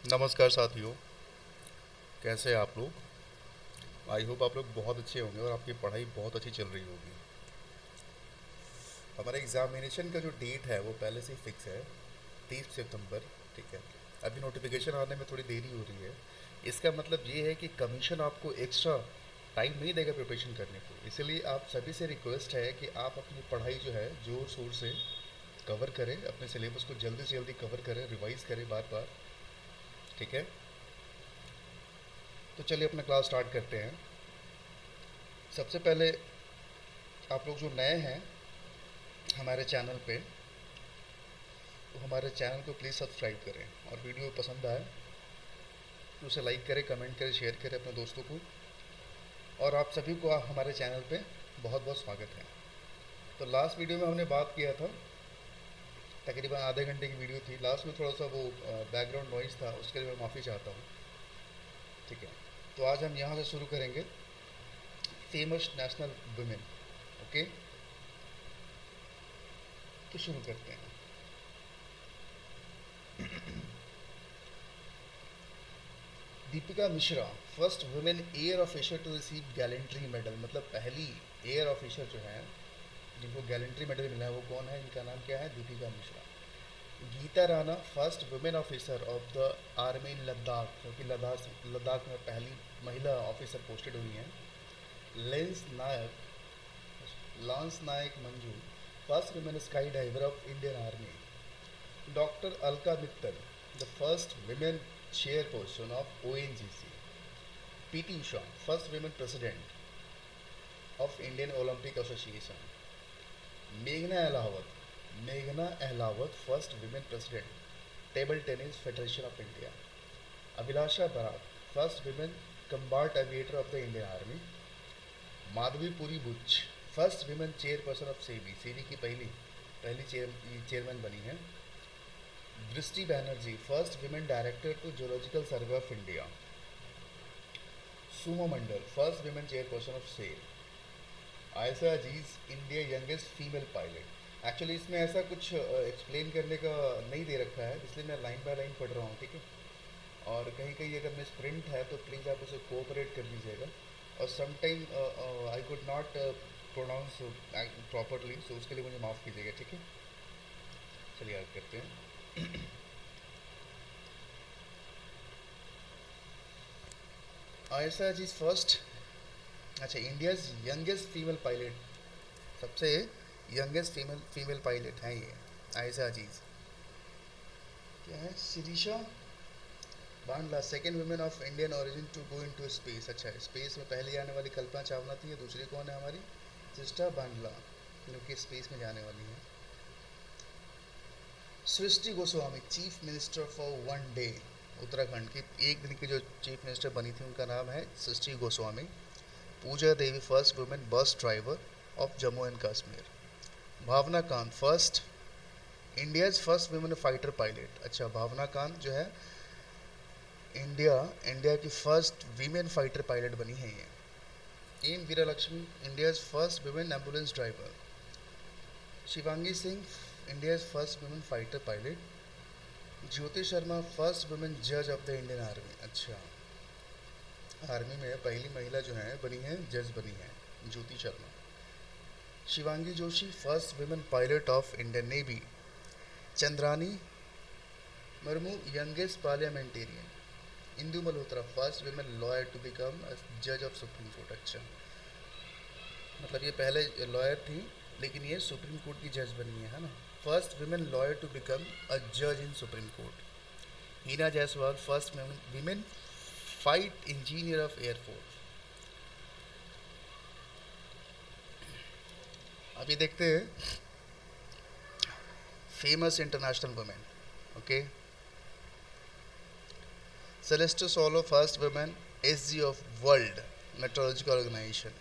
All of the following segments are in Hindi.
नमस्कार साथियों, कैसे हैं आप लोग। आई होप आप लोग बहुत अच्छे होंगे और आपकी पढ़ाई बहुत अच्छी चल रही होगी। हमारे एग्ज़ामिनेशन का जो डेट है वो पहले से ही फिक्स है, 30 सितंबर। ठीक है। अभी नोटिफिकेशन आने में थोड़ी देरी हो रही है। इसका मतलब ये है कि कमीशन आपको एक्स्ट्रा टाइम नहीं देगा प्रिपरेशन करने को। इसलिए आप सभी से रिक्वेस्ट है कि आप अपनी पढ़ाई जो है ज़ोर शोर से कवर करें, अपने सिलेबस को जल्दी से जल्दी कवर करें, रिवाइज़ करें बार बार। ठीक है। तो चलिए अपना क्लास स्टार्ट करते हैं। सबसे पहले आप लोग जो नए हैं हमारे चैनल पे, तो हमारे चैनल को प्लीज़ सब्सक्राइब करें, और वीडियो पसंद आए तो उसे लाइक करें, कमेंट करें, शेयर करें अपने दोस्तों को। और आप सभी को हमारे चैनल पे बहुत बहुत स्वागत है। तो लास्ट वीडियो में हमने बात किया था, तकरीबन आधे घंटे की वीडियो थी। लास्ट में थोड़ा सा वो बैकग्राउंड नॉइज़ था, उसके लिए मैं माफ़ी चाहता हूँ। ठीक है। तो आज हम यहाँ से शुरू करेंगे, फेमस नेशनल वुमेन। ओके, तो शुरू करते हैं। Deepika Mishra, first women air officer to receive gallantry medal. मतलब पहली एयर ऑफिसर जो है जिनको गैलेंट्री मेडल मिला है वो कौन है? इनका नाम क्या है? Deepika Mishra. Geeta Rana, first women officer of the army in Ladakh, क्योंकि लद्दाख लद्दाख में पहली महिला ऑफिसर पोस्टेड हुई हैं। Lance Naik lance Naik Manju, first women skydiver of Indian army. Doctor Alka Mittal, the first women chairperson of ONGC। PT Usha, first women president of Indian Olympic association. मेघना Ahlawat, first women president table tennis federation of India. Abhilasha Barak, first women combat aviator of the Indian army. Madhabi Puri Buch, first women chairperson of SEBI, SEBI की पहली पहली चेयरमैन बनी है। दृष्टि Banerjee, first women director to zoological survey of India. Soma Mondal, first women chairperson of SAIL. Ayesha Aziz, India youngest female pilot. Actually इसमें ऐसा कुछ एक्सप्लेन करने का नहीं दे रखा है, इसलिए मैं लाइन बाय लाइन पढ़ रहा हूँ। ठीक है। और कहीं कहीं अगर मिस प्रिंट है तो प्लीज़ आप उसे कोऑपरेट कर दीजिएगा। और sometime I could not pronounce properly, so उसके लिए मुझे माफ़ कीजिएगा। ठीक है। चलिए आगे करते हैं। आयशा अजीज फर्स्ट, अच्छा, इंडियाज यंगेस्ट फीमेल पायलट, सबसे यंगेस्ट फीमेल पायलट हैं ये आयशा अजीज। क्या है? Sirisha Bandla, second women of Indian origin to go into space. अच्छा, स्पेस में पहले आने वाली कल्पना चावला थी। दूसरी कौन है? हमारी सिस्टर बांडला, जो कि स्पेस में जाने वाली है। Srishti Goswami, chief minister for one day, Uttarakhand की एक दिन की जो चीफ मिनिस्टर बनी थी उनका नाम है Srishti Goswami. Pooja Devi, first women bus driver of Jammu and Kashmir. Bhawna Kanth, first India's first women fighter pilot. अच्छा, भावना कांत जो है इंडिया इंडिया की फर्स्ट वीमेन फाइटर पायलट बनी है ये। M Veera Lakshmi, India's first women ambulance driver. Shivangi Singh, India's first women fighter pilot. Jyoti Sharma, first women जज ऑफ द इंडियन आर्मी। अच्छा, आर्मी में पहली महिला जो है बनी है, जज बनी है Jyoti Sharma. Shivangi Joshi, first women pilot of Indian navy. Chandrani Murmu, youngest parliamentarian. Indu Malhotra, first women lawyer to become जज ऑफ सुप्रीम कोर्ट। अच्छा, मतलब ये पहले लॉयर थी लेकिन ये सुप्रीम कोर्ट की जज बनी है ना। First women lawyer to become a जज in supreme court. Heena Jaiswal, first women fight engineer of air force. अभी देखते हैं famous international women. Okay, Celeste Saulo, first women SG ऑफ world meteorological organisation.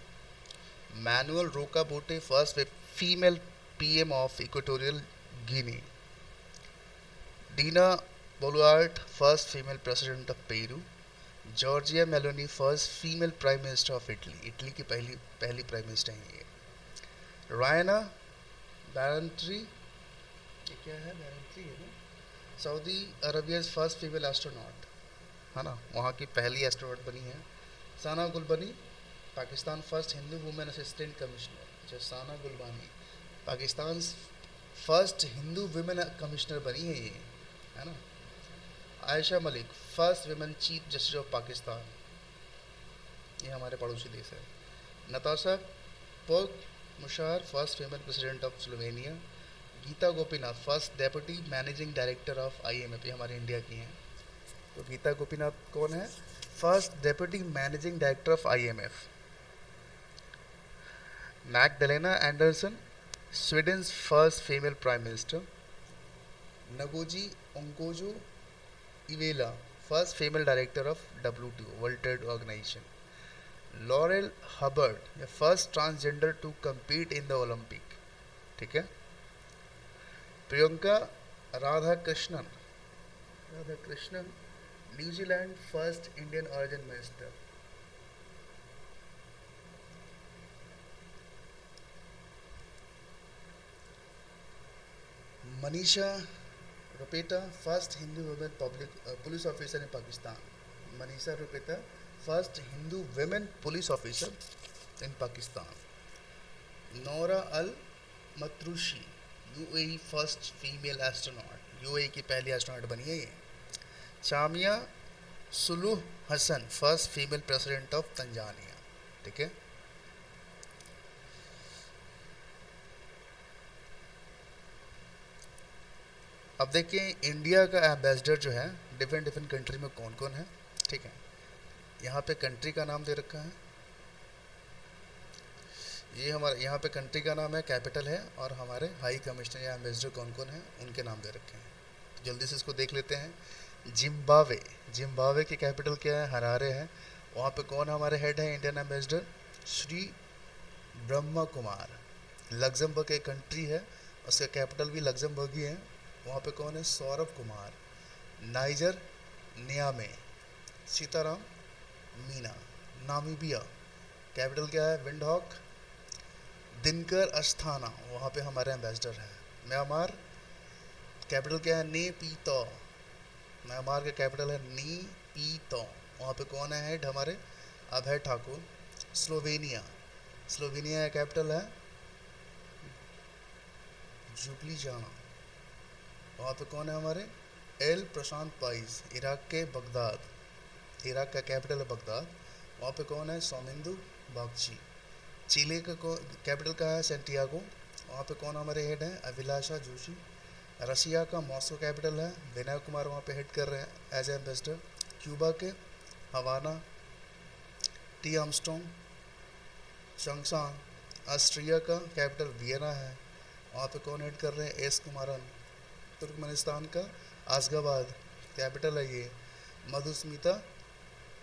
Manuela Roka Botey, first female PM ऑफ Equatorial Guinea. Dina Boluarte, first female president of Peru. Giorgia Meloni, first female prime minister of Italy, Italy की पहली पहली प्राइम मिनिस्टर हैं ये। रायना बैरंट्री, ये क्या है? बैरंट्री है ना, Saudi Arabia first female astronaut. है ना, वहाँ की पहली एस्ट्रोनॉट बनी है। Sana Gulwani, Pakistan first Hindu women assistant commissioner, जो Sana Gulwani Pakistan first Hindu women commissioner बनी है ये, है ना। Ayesha Malik first women chief justice of Pakistan, ये हमारे पड़ोसी देश है। Natasha Pirc Musar first female president of Slovenia. Geeta Gopinath first deputy managing director of IMF, ये हमारे इंडिया की हैं। तो गीता गोपीनाथ कौन है? First deputy managing director of IMF। Magdalena Andersson Sweden first female prime minister. Ngozi ओंकोजो Iweala first female director of WTO world trade organisation. Laurel Hubbard first transgender to compete in the Olympic, ठीक है। Priyanka Radhakrishnan New Zealand first Indian origin minister. Manisha Ropeta first Hindu women police officer in Pakistan. Manisha Ropeta first Hindu women police officer in Pakistan. Noura Al Matrooshi UAE first female astronaut, UAE की पहली एस्ट्रोनॉट बनी है ये। Samia Suluhu Hassan first female president of Tanzania, ठीक है। अब देखिए इंडिया का एम्बेसडर जो है डिफरेंट डिफरेंट कंट्री में कौन कौन है, ठीक है। यहाँ पे कंट्री का नाम दे रखा है, ये हमारे यहाँ पे कंट्री का नाम है, कैपिटल है, और हमारे हाई कमिश्नर या एम्बेसडर कौन कौन है उनके नाम दे रखे हैं। तो जल्दी से इसको देख लेते हैं। जिम्बाब्वे की कैपिटल क्या है? हरारे है। वहाँ पे कौन हमारे हेड है Indian ambassador? Shri Brahma Kumar. Luxembourg एक कंट्री है, उसका कैपिटल भी लग्जमबर्ग ही है, वहाँ पे कौन है? Saurabh Kumar. Niger Niamey Sitaram Meena. Namibia capital क्या है? विंडहॉक। दिनकर अस्थाना, वहाँ पे हमारे एम्बेसडर है। म्यांमार कैपिटल क्या है? ने पीतो। म्यांमार का कैपिटल है नी पीतो, वहाँ पे कौन है हेड? हमारे अभय ठाकुर। स्लोवेनिया का कैपिटल है जुबलीजाना, वहाँ पे कौन है हमारे? एल प्रशांत पाइस। इराक का कैपिटल है बगदाद, वहाँ पे कौन है? सोमिंदु बागची। चिली का कैपिटल का है सेंटियागो, वहाँ पे कौन हमारे हेड हैं? अभिलाषा जोशी। रशिया का मॉस्को कैपिटल है, विनय कुमार वहाँ पे हेड कर रहे हैं एज एम्बेसडर। क्यूबा के Havana T Armstrong Changsan. Austria का कैपिटल वियना है, वहाँ पे कौन हेड कर रहे हैं? एस कुमारन। तुर्कमेनिस्तान का आसगाबाद कैपिटल है ये,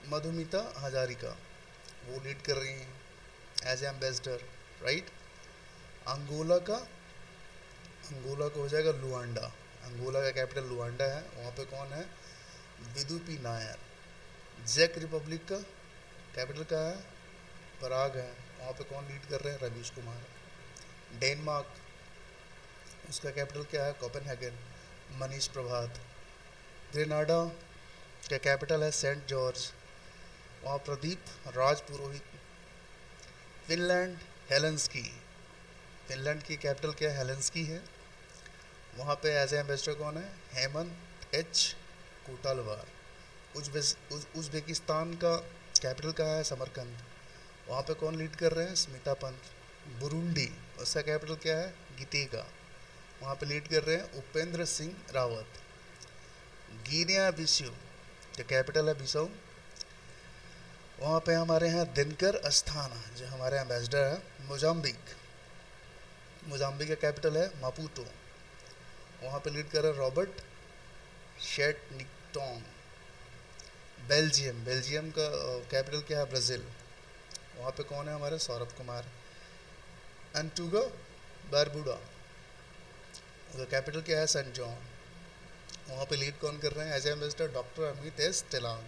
मधुमिता हजारिका, वो लीड कर रही हैं एज एम्बेसडर, राइट। अंगोला का हो जाएगा लुआंडा। अंगोला का कैपिटल लुआंडा है, वहाँ पे कौन है? विदुपी नायर। चेक रिपब्लिक का कैपिटल का है पराग है, वहाँ पे कौन लीड कर रहे हैं? रवीश कुमार। डेनमार्क उसका कैपिटल क्या है? कोपेनहेगन। मनीष प्रभात। ग्रेनाडा का कैपिटल है सेंट जॉर्ज, वहाँ प्रदीप राजपुरोहित। फिनलैंड हेलेंस्की, फिनलैंड की कैपिटल क्या है? हेलेंस्की है, वहाँ पे एज एम्बेसडर कौन है? हेमंत एच कोटालवार। उज्बेकिस्तान का कैपिटल का है समरकंद, वहाँ पे कौन लीड कर रहे हैं? स्मिता पंत। बुरुंडी उसका कैपिटल क्या है? गितेगा, वहाँ पे लीड कर रहे हैं उपेंद्र सिंह रावत। गिनिया बिसाऊ जो कैपिटल है बिसाऊ, वहाँ पे हमारे यहाँ दिनकर अस्थाना जो हमारे एम्बेसडर है। मोजाम्बिक का कैपिटल है मापुटो, वहाँ पे लीड कर रहे हैं रॉबर्ट शेटनिकटोंग। बेल्जियम का कैपिटल क्या है? ब्राज़ील, वहाँ पे कौन है हमारे? सौरभ कुमार। एंटीगा बारबुडा, उसका कैपिटल क्या है? सेंट जॉन, वहाँ पे लीड कौन कर रहे हैं as ambassador? Doctor Amit S Telang.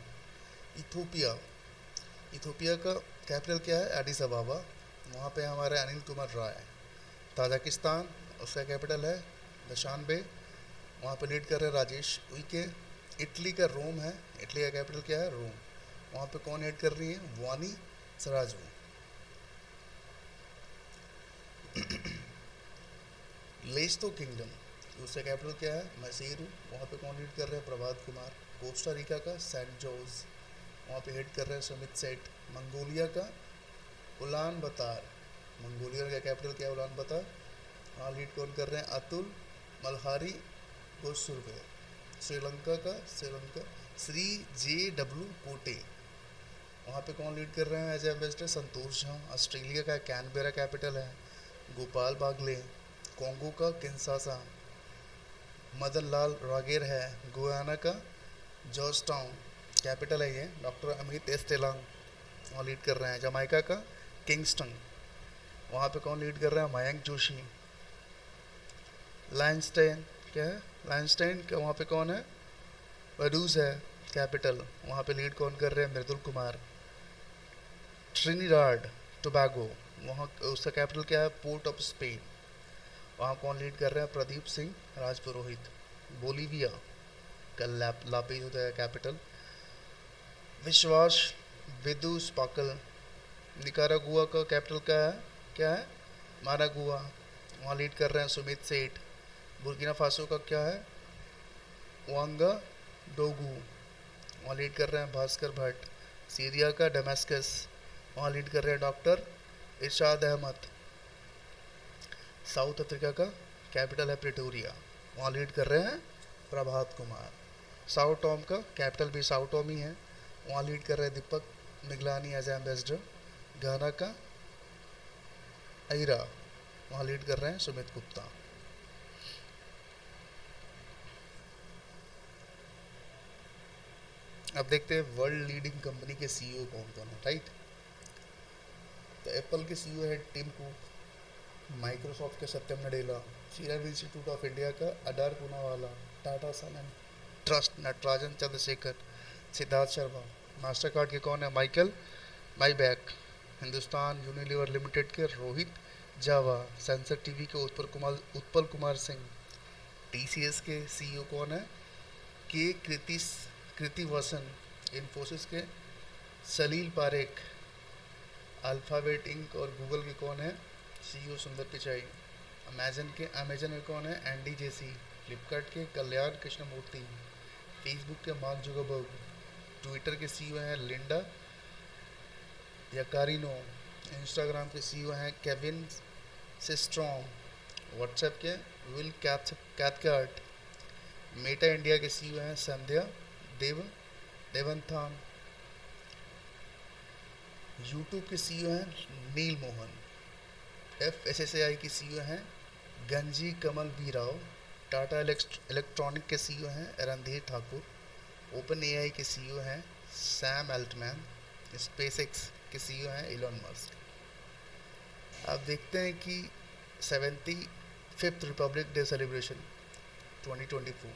Ethiopia का कैपिटल क्या है? एडिस अबाबा, वहाँ पे हमारे अनिल कुमार राय। ताजिकिस्तान उसका कैपिटल है दुशानबे, वहाँ पे लीड कर रहे हैं राजेश उइके। इटली का रोम है, इटली का कैपिटल क्या है, रोम। वहाँ पे कौन हेड कर रही है, वानी सराजू। लेस्टो किंगडम, उसका कैपिटल क्या है, मैसेरू। वहाँ पे कौन लीड कर रहे हैं, प्रभात कुमार। कोस्टा रिका का सैंट जोस, वहाँ पे हेड कर रहे हैं सुमित सेठ। मंगोलिया का उलान बतार, मंगोलिया का कैपिटल क्या है, उलान बतार। वहाँ लीड कौन कर रहे हैं, अतुल मल्हारी गोसुरवे। श्रीलंका का श्रीलंका श्री JW कोटे, वहाँ पे कौन लीड कर रहे हैं as ambassador, Santosh Jha. Australia का कैनबेरा कैपिटल है, गोपाल बागले। कॉन्गो का किंशासा, मदन लाल रागेर है। गुयाना का जॉर्ज टाउन कैपिटल है ये, डॉक्टर अमित एस तेलांग वहाँ लीड कर रहे हैं। जमाइका का किंगस्टन, वहाँ पे कौन लीड कर रहा है, मयंक जोशी। लाइनस्टाइन क्या है, लाइनस्टाइन का वहाँ पे कौन है, वडूज है कैपिटल, वहाँ पे लीड कौन कर रहे हैं, मृदुल कुमार। ट्रिनिडाड टोबैगो, वहाँ उसका कैपिटल क्या है, पोर्ट ऑफ स्पेन, वहाँ कौन लीड कर रहे हैं, प्रदीप सिंह राजपुरोहित। बोलीविया का लापेज होता है कैपिटल। विश्वास विदु स्पाकल, निकारागुआ का कैपिटल क्या है, मानागुआ, वहाँ लीड कर रहे हैं सुमित सेठ। बुर्किना फासो का क्या है, वांगा डोगू, वहाँ लीड कर रहे हैं भास्कर भट्ट। सीरिया का डमास्कस, वहाँ लीड कर रहे हैं डॉक्टर इरशाद अहमद। साउथ अफ्रीका का कैपिटल है प्रिटोरिया, वहाँ लीड कर रहे हैं प्रभात कुमार। साउथ टॉम का कैपिटल भी साउथ टॉम ही है, वहाँ लीड कर रहे हैं दीपक मिगलानी एज एम्बेसडर। घाना का अइरा, वहाँ लीड कर रहे हैं सुमित गुप्ता। अब देखते हैं वर्ल्ड लीडिंग कंपनी के CEO कौन कौन है, राइट। तो एप्पल के CEO है टिम कुक, माइक्रोसॉफ्ट के Satya Nadella, Serum Institute of India का Adar Poonawalla, Tata Son and Trust Natarajan Chandrasekaran, Siddharth Sharma. Mastercard के कौन है, Michael Miebach. Hindustan Unilever Limited के रोहित जावा। सेंसर टीवी के उत्पल कुमार सिंह। TCS के CEO कौन है, के कृति वसन। इन्फोसिस के सलील पारेख। अल्फ़ाबेट इंक और गूगल के कौन है, CEO सुंदर पिचाई। अमेजन में कौन है, एंडी जेसी। फ्लिपकार्ट के कल्याण कृष्णमूर्ति। फेसबुक के मार्क जुगरबर्ग। ट्विटर के CEO हैं लिंडा याकारिनो। इंस्टाग्राम के CEO हैं केविन सिस्ट्रॉम। व्हाट्सएप के विल कैथकार्ट। मेटा इंडिया के CEO हैं संध्या देवंथान। यूट्यूब के CEO हैं नील मोहन। FSSAI के CEO हैं गंजी कमल वी राव। टाटा इलेक्ट्रॉनिक के CEO हैं रणधीर ठाकुर। ओपन AI के CEO हैं सैम अल्टमैन। स्पेसएक्स के CEO हैं इलॉन मस्क। अब देखते हैं कि 75th republic day celebration 2024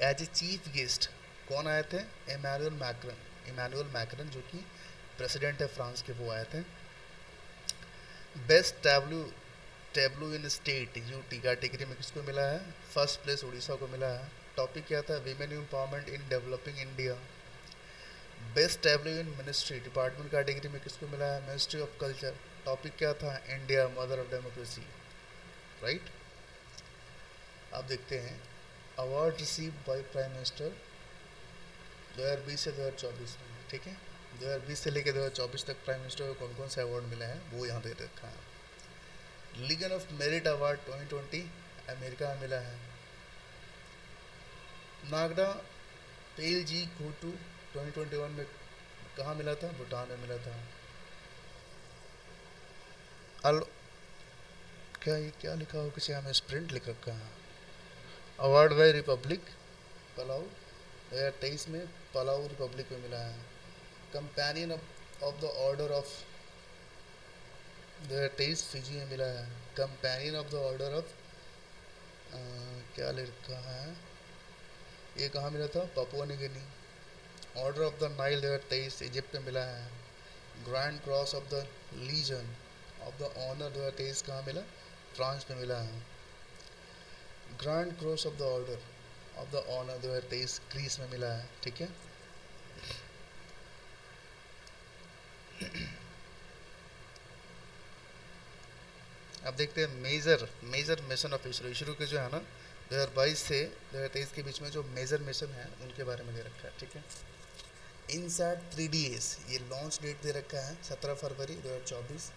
as a chief guest कौन आए थे, इमैनुअल मैक्रन जो कि प्रेसिडेंट है फ्रांस के, वो आए थे। बेस्ट टैब्लू इन स्टेट यूटी कैटेगरी में किसको मिला है, फर्स्ट प्लेस उड़ीसा को मिला है। टॉपिक क्या था, women empowerment in developing India. Best tableau in ministry department category में किसको मिला है, मिनिस्ट्री ऑफ कल्चर। टॉपिक क्या था, India mother of democracy, right. अब देखते हैं award receive by prime minister 2020 से 2024 में, ठीक है। 2020 से लेकर 2024 तक प्राइम मिनिस्टर को कौन कौन से अवार्ड मिले हैं वो यहाँ दे रखा है। Ligand of merit award 2020 America में मिला है। नागडा तेलजी घोटू 2021 में कहाँ मिला था, भूटान में मिला था। क्या लिखा हो, किसी हमें स्प्रिंट लिख रखा है। अवार्ड बाय रिपब्लिक पलाऊ 2023 में पलाऊ रिपब्लिक में मिला है। Companion of the order of 2023 Fiji में मिला है। Companion of the order of क्या लिखा है, ये कहाँ मिला था, Papua New Guinea. Order of the Nile 2023 Egypt में मिला है। Grand cross of the legion of the honour 2023 कहाँ मिला, फ्रांस में मिला है। Grand cross of the order of the honour 2023 Greece में मिला है, ठीक है। अब देखते हैं major major mission of ISRO. ISRO के जो है ना 2022 से 2023 के बीच में जो मेजर मिशन है उनके बारे में दे रखा है, ठीक है। इनसैट 3DS ये लॉन्च डेट दे रखा है 17 फरवरी 2024।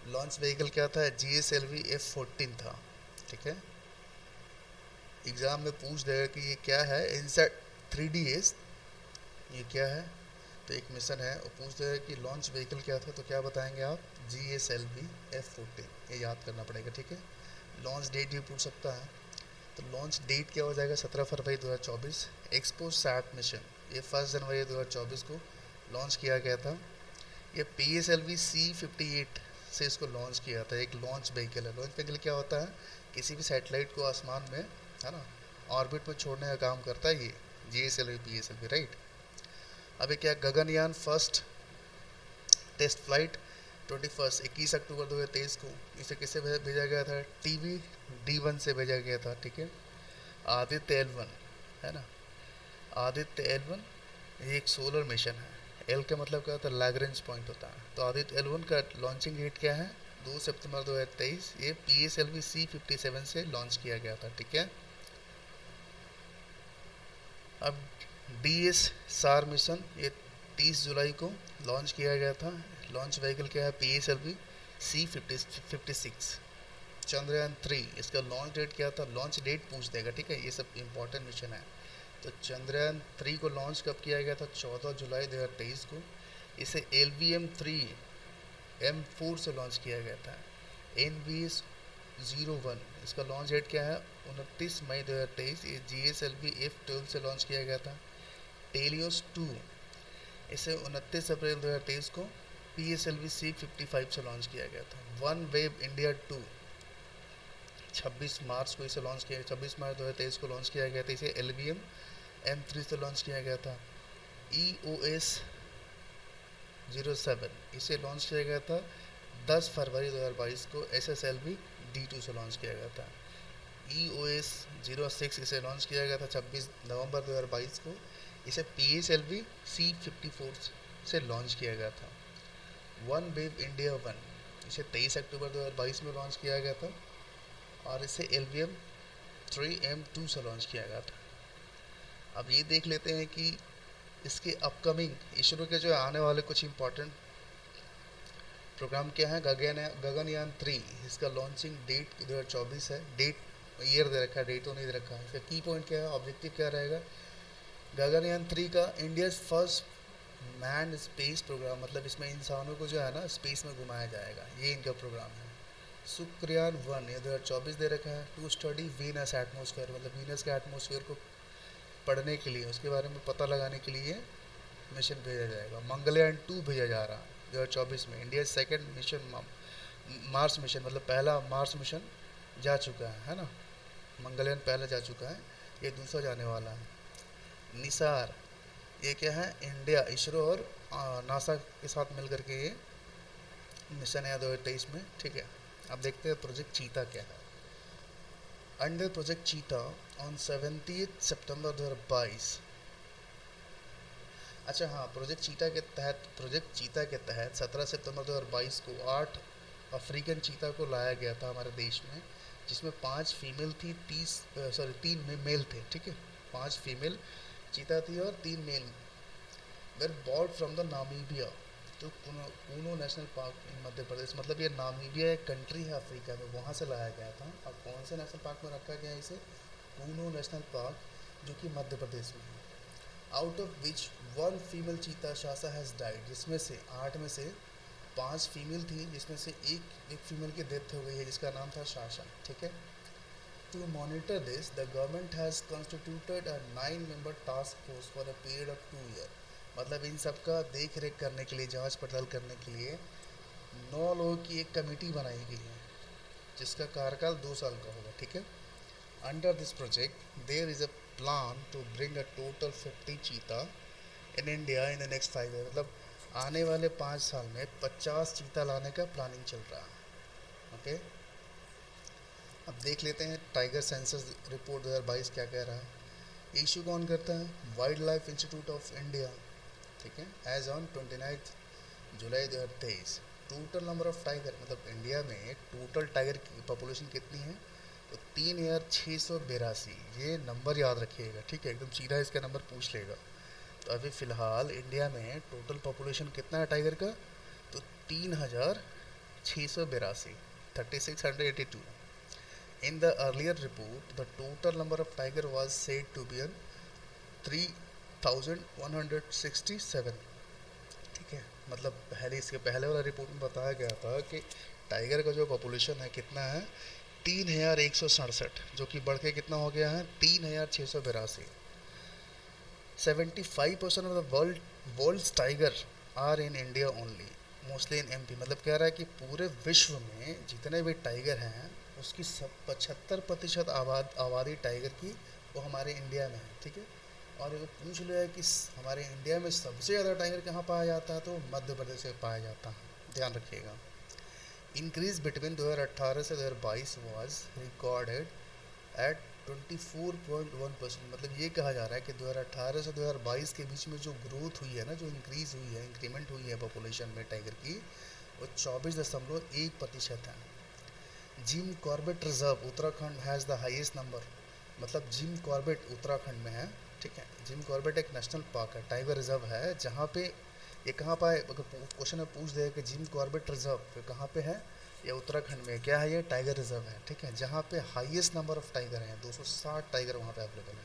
लॉन्च व्हीकल क्या था, GSLV F14 था, ठीक है। एग्ज़ाम में पूछ देगा कि ये क्या है, इनसैट 3DS ये क्या है, तो एक मिशन है। और पूछ देगा कि लॉन्च व्हीकल क्या था, तो क्या बताएंगे आप, GSLV F14, ये याद करना पड़ेगा, ठीक है। लॉन्च डेट भी पूछ सकता है, तो लॉन्च डेट क्या हो जाएगा, 17 फरवरी 2024। एक्सपो सैट मिशन ये 1 जनवरी 2024 को लॉन्च किया गया था। ये PSLV C58 से इसको लॉन्च किया था। एक लॉन्च व्हीकल है। लॉन्च व्हीकल क्या होता है, किसी भी सैटेलाइट को आसमान में, है ना, ऑर्बिट में छोड़ने का काम करता है ये GSLV PSLV, राइट। अभी क्या, गगनयान फर्स्ट टेस्ट फ्लाइट 21 अक्टूबर 2023 को इसे किससे भेजा गया था, TB-D1 से भेजा गया था, ठीक है। आदित्य L1 है ना, आदित्य L1 ये एक सोलर मिशन है। एल का मतलब क्या होता है, लैग्रेंज पॉइंट होता है। तो आदित्य L1 का लॉन्चिंग डेट क्या है, 2 सितंबर 2023। ये PSLV C57 से लॉन्च किया गया था, ठीक है। अब DSAR मिशन ये 30 जुलाई को लॉन्च किया गया था। लॉन्च व्हीकल क्या है, PSLV C56। चंद्रयान 3 इसका लॉन्च डेट क्या था, लॉन्च डेट पूछ देगा, ठीक है। ये सब इंपॉर्टेंट मिशन है। तो चंद्रयान 3 को लॉन्च कब किया गया था, 14 जुलाई 2023 को। इसे LVM-3M4 से लॉन्च किया गया था। NVS-01 इसका लॉन्च डेट क्या है, 29 मई 2023। ये GSLV F12 से लॉन्च किया गया था। टेलियोस 2 इसे 29 अप्रैल 2023 को PSLV C55 से लॉन्च किया गया था। वन वेव इंडिया 2 26 मार्च को इसे लॉन्च किया, 26 मार्च 2023 को लॉन्च किया गया था। इसे LVM-M3 से लॉन्च किया गया था। EOS 07 इसे लॉन्च किया गया था 10 फरवरी 2022 को। SSLV D2 से लॉन्च किया गया था। EOS 06 इसे लॉन्च किया गया था 26 नवंबर 2022 को। इसे PSLV C54 से लॉन्च किया गया था। वन वेव इंडिया 1 इसे 23 अक्टूबर 2022 में लॉन्च किया गया था और इसे LVM-3M2 से लॉन्च किया गया था। अब ये देख लेते हैं कि इसके अपकमिंग इसरो के जो आने वाले कुछ इम्पोर्टेंट प्रोग्राम क्या है। गगनयान 3 इसका लॉन्चिंग डेट 2024 है। डेट ईयर दे रखा है, डेट तो नहीं दे रखा है। इसका की पॉइंट क्या है, ऑब्जेक्टिव क्या रहेगा। गगनयान 3 का India first man space programme, मतलब इसमें इंसानों को जो है ना स्पेस में घुमाया जाएगा, ये इनका प्रोग्राम है। शुक्रयान 1 ये 2024 दे रखा है, टू स्टडी वीनस एटमॉस्फेयर, मतलब वीनस के एटमॉस्फेयर को पढ़ने के लिए, उसके बारे में पता लगाने के लिए मिशन भेजा जाएगा। मंगलयान 2 भेजा जा रहा है 2024 में। India second mission Mars mission, मतलब पहला मार्स मिशन जा चुका है ना। मंगलयान पहला जा चुका है, ये दूसरा जाने वाला है। निसार ये क्या है, इंडिया इसरो और नासा के साथ मिलकर के ये मिशन है 2023 में, ठीक है। अब देखते हैं प्रोजेक्ट चीता क्या है। अंडर प्रोजेक्ट चीता ऑन 17 सितंबर 2022। अच्छा हाँ, प्रोजेक्ट चीता के तहत 17 सितंबर 2022 को 8 अफ्रीकन चीता को लाया गया था हमारे देश में, जिसमें 5 फीमेल थी, 3 मेल थे, ठीक है। 5 फीमेल चीता थी और 3 male. Were board from the Namibia, तो Kuno national park in Madhya Pradesh, मतलब ये नामीबिया एक कंट्री है अफ्रीका में, वहाँ से लाया गया था। अब कौन से नेशनल पार्क में रखा गया है इसे, कूनो नेशनल पार्क, जो कि मध्य प्रदेश में है। आउट ऑफ विच 1 फीमेल चीता शासा हैज़ डाइड, जिसमें से 8 में से 5 फीमेल थी, जिसमें से एक फीमेल की डेथ हो गई है, जिसका नाम था शासा, ठीक है। To monitor this the government has constituted a 9-member task force for a period of 2 year, मतलब इन सब का देख रेख करने के लिए, जांच पड़ताल करने के लिए 9 लोगों की एक कमेटी बनाई गई है, जिसका कार्यकाल 2 साल का होगा, ठीक है। Under this project there is a plan to bring a total 50 cheetah in India in the next 5 year, मतलब आने वाले 5 साल में 50 चीता लाने का प्लानिंग चल रहा है, ओके। अब देख लेते हैं टाइगर सेंसस रिपोर्ट 2022 क्या कह रहा है। इशू कौन करता है? Wild life institute of India, ठीक है। As on 29 July 2023 total number of tiger, मतलब इंडिया में टोटल टाइगर की पॉपुलेशन कितनी है? तो 3682। ये नंबर याद रखिएगा, ठीक है, एकदम सीधा इसका नंबर पूछ लेगा। तो अभी फ़िलहाल इंडिया में टोटल पॉपुलेशन कितना है टाइगर का? तो 3682, 3682। In the earlier report the total number of tiger was said to be 3167, ठीक है। मतलब पहले, इसके पहले वाला रिपोर्ट में बताया गया था कि टाइगर का जो पॉपुलेशन है कितना है? 3167, जो कि बढ़ के कितना हो गया है? 3682। 75% of the world's tiger are in India only, mostly in MP. मतलब कह रहा है कि पूरे विश्व में जितने भी टाइगर हैं उसकी सब 75% आबादी टाइगर की वो हमारे इंडिया में है, ठीक है। और ये पूछ लिया है कि हमारे इंडिया में सबसे ज़्यादा टाइगर कहाँ पाया जाता है? तो मध्य प्रदेश में पाया जाता है, ध्यान रखिएगा। इंक्रीज बिटवीन 2018 से 2022 वॉज रिकॉर्डेड एट 24.1%। मतलब ये कहा जा रहा है कि 2018 से 2022 के बीच में जो ग्रोथ हुई है ना, जो इंक्रीज हुई है, इंक्रीमेंट हुई है पॉपुलेशन में टाइगर की, वो 24.1% है। Jim Corbett reserve Uttarakhand has the highest number. मतलब जिम कॉर्बेट उत्तराखंड में है, ठीक है। जिम कॉर्बेट एक नेशनल पार्क है, टाइगर रिजर्व है, जहाँ पे ये कहाँ पर है? अगर क्वेश्चन में पूछ दे कि जिम कॉर्बेट रिजर्व कहाँ पे है, ये उत्तराखंड में क्या है? ये टाइगर रिजर्व है, ठीक है, जहाँ पे हाईएस्ट नंबर ऑफ टाइगर हैं, 260 टाइगर वहाँ पे अवेलेबल है।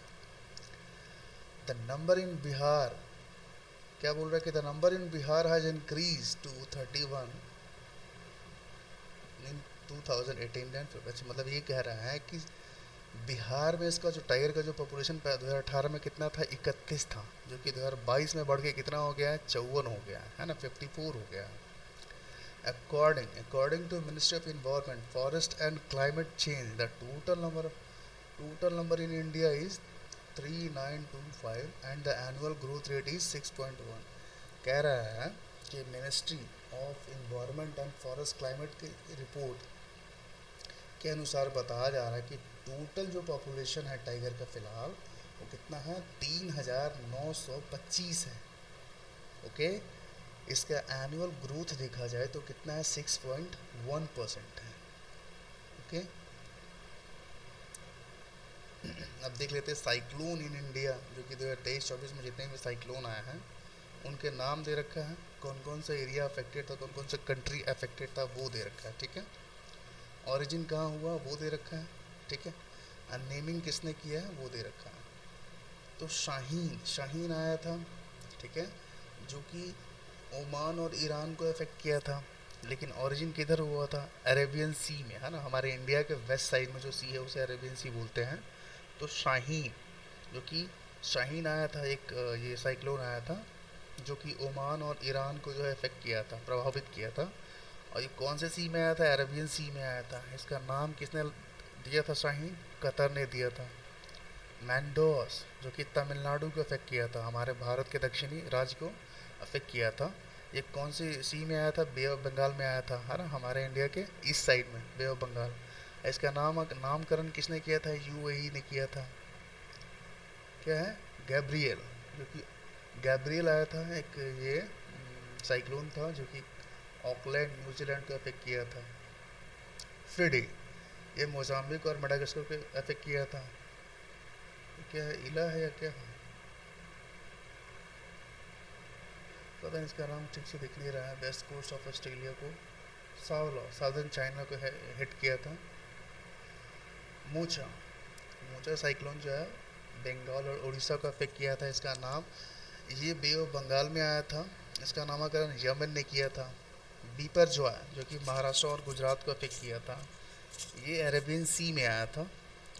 द नंबर इन बिहार, क्या बोल रहा है कि the number in Bihar has increase to 31 in 2018। अच्छा, मतलब ये कह रहा है कि बिहार में इसका जो टाइगर का जो पॉपुलेशन 2018 में कितना था? 31 था, जो कि 2022 में बढ़ के कितना हो गया है? 54 हो गया है ना, 54 हो गया है। According to Ministry of Environment, Forest and Climate Change, the total number in India is 3925 and the annual growth rate is 6.1। कह रहा है कि ministry of environment and forest climate की रिपोर्ट के अनुसार बताया जा रहा है कि टोटल जो पॉपुलेशन है टाइगर का फ़िलहाल वो कितना है? 3925 है, ओके। इसका एनुअल ग्रोथ देखा जाए तो कितना है? 6.1% है, ओके। अब देख लेते हैं साइक्लोन इन इंडिया, जो कि 2023-24 में जितने भी साइक्लोन आए हैं उनके नाम दे रखा है, कौन कौन सा एरिया अफेक्टेड था, कौन कौन सा कंट्री अफेक्टेड था वो दे रखा है, ठीक है। ऑरिजिन कहाँ हुआ वो दे रखा है, ठीक है। और नेमिंग किसने किया है वो दे रखा है। तो शाहीन आया था, ठीक है, जो कि ओमान और ईरान को अफेक्ट किया था, लेकिन ओरिजिन किधर हुआ था? अरेबियन सी में, है ना। हमारे इंडिया के वेस्ट साइड में जो सी है उसे अरेबियन सी बोलते हैं। तो शाहीन, जो कि शाहीन आया था, एक ये साइक्लोन आया था जो कि ओमान और ईरान को जो है इफेक्ट किया था, प्रभावित किया था। और ये कौन से सी में आया था? अरेबियन सी में आया था। इसका नाम किसने दिया था? शाहीन, कतर ने दिया था। मैंडोस, जो कि तमिलनाडु को अफेक्ट किया था, हमारे भारत के दक्षिणी राज्य को अफेक्ट किया था। ये कौन सी सी में आया था? बे ऑफ बंगाल में आया था, है ना, हमारे इंडिया के ईस्ट साइड में, बे ऑफ बंगाल। इसका नामकरण किसने किया था? यूएई ने किया था। क्या है? गैब्रियल, जो कि गैब्रियल आया था, एक ये साइक्लोन था जो कि ऑकलैंड न्यूजीलैंड को अफेक्ट किया था। फ्रिडी, ये मोजाम्बिक और मेडागास्कर को अफेक्ट किया था। क्या है? इला है या क्या है? पता नहीं, इसका नाम ठीक से दिख नहीं रहा है। वेस्ट कोस्ट ऑफ ऑस्ट्रेलिया को, साउदर्न चाइना को हिट किया था। मोचा साइक्लोन जो है बंगाल और उड़ीसा को अफेक्ट किया था। इसका नाम, ये बे ऑफ बंगाल में आया था, इसका नामकरण यमन ने किया था। बीपर जो है, जो कि महाराष्ट्र और गुजरात को अफेक्ट किया था, ये अरेबियन सी में आया था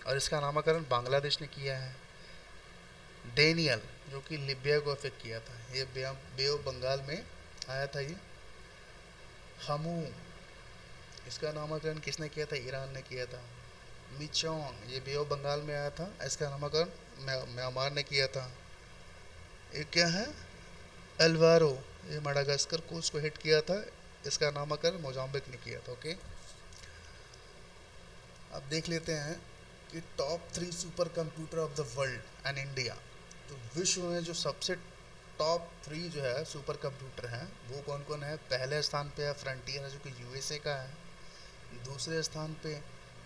और इसका नामकरण बांग्लादेश ने किया है। डेनियल, जो कि लिबिया को अफेक्ट किया था, ये बे ऑफ बंगाल में आया था। ये हमू, इसका नामकरण किसने किया था? ईरान ने किया था। मिचोंग, ये बे ऑफ बंगाल में आया था, इसका नामकरण म्यांमार ने किया था। ये क्या है? एल्वारो, ये मेडागास्कर को उसको हिट किया था, इसका नामकरण मोजाम्बिक ने किया था, ओके। अब देख लेते हैं कि top 3 super computer of the world and India. तो विश्व में जो सबसे टॉप 3 जो है सुपर कंप्यूटर हैं वो कौन कौन है। पहले स्थान पे है फ्रंटियर है जो कि यूएसए का है। दूसरे स्थान पे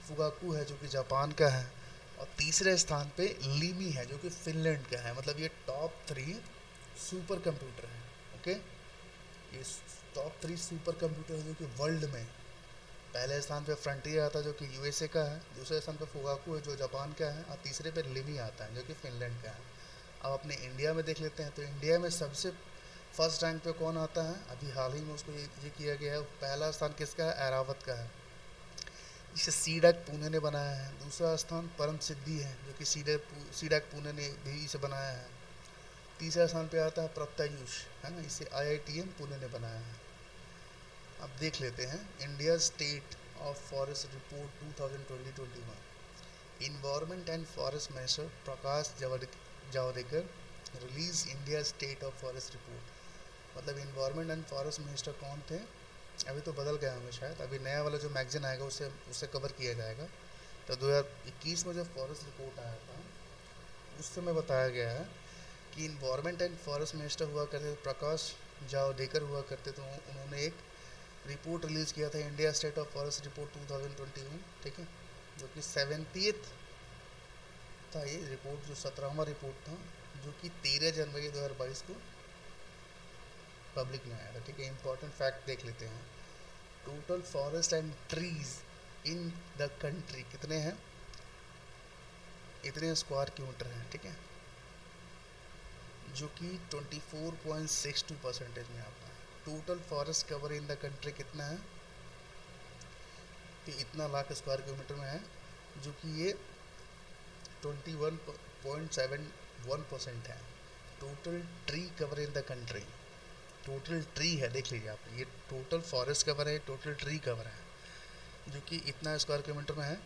फुगाकू है जो कि जापान का है। और तीसरे स्थान पे लीमी है जो कि फिनलैंड का है। मतलब ये टॉप 3 सुपर कंप्यूटर हैं। ओके, ये टॉप 3 सुपर कंप्यूटर है जो कि वर्ल्ड में। पहले स्थान पे फ्रंटियर आता है जो कि यूएसए का है। दूसरे स्थान पे फुगाकू है जो जापान का है। और तीसरे पे लिमी आता है जो कि फिनलैंड का है। अब अपने इंडिया में देख लेते हैं। तो इंडिया में सबसे फर्स्ट रैंक पे कौन आता है। अभी हाल ही में उसको ये किया गया है। पहला स्थान किसका है, एरावत का है, जिसे सीडैक पुणे ने बनाया है। दूसरा स्थान परम सिद्धि है जो कि सीडैक पुणे ने भी इसे बनाया है। तीसरा स्थान पे आता है प्रत्यायुष, है ना, इसे आईआईटीएम पुणे ने बनाया है। अब देख लेते हैं India state of forest report 2020-21। Environment and forest minister Prakash Javadekar release India state of forest report. मतलब इन्वायरमेंट एंड फॉरेस्ट मिनिस्टर कौन थे, अभी तो बदल गया होंगे शायद। अभी नया वाला जो मैगजीन आएगा उससे कवर किया जाएगा। तो 2021 में जो फॉरेस्ट रिपोर्ट आया था उस समय बताया गया है कि इन्वायरमेंट एंड फॉरेस्ट मिनिस्टर हुआ करते थे प्रकाश जावड़ेकर हुआ करते। तो उन्होंने एक रिपोर्ट रिलीज़ किया था India state of forest report 2021, ठीक है, जो कि 70th था। ये रिपोर्ट जो 17वां रिपोर्ट था जो कि 13 जनवरी 2022 को पब्लिक में आया था। ठीक है, इंपॉर्टेंट फैक्ट देख लेते हैं। Total forest and trees in the country कितने हैं, इतने स्क्वायर किलोमीटर हैं। ठीक है, जो कि 24.62% में आता है। Total forest cover in the country कितना है, कि इतना लाख स्क्वायर किलोमीटर में है, जो कि ये 21.71% है। Total tree cover in the country, total tree है, देख लीजिए आप, ये टोटल फॉरेस्ट कवर है, टोटल ट्री कवर है, जो कि इतना स्क्वायर किलोमीटर में है।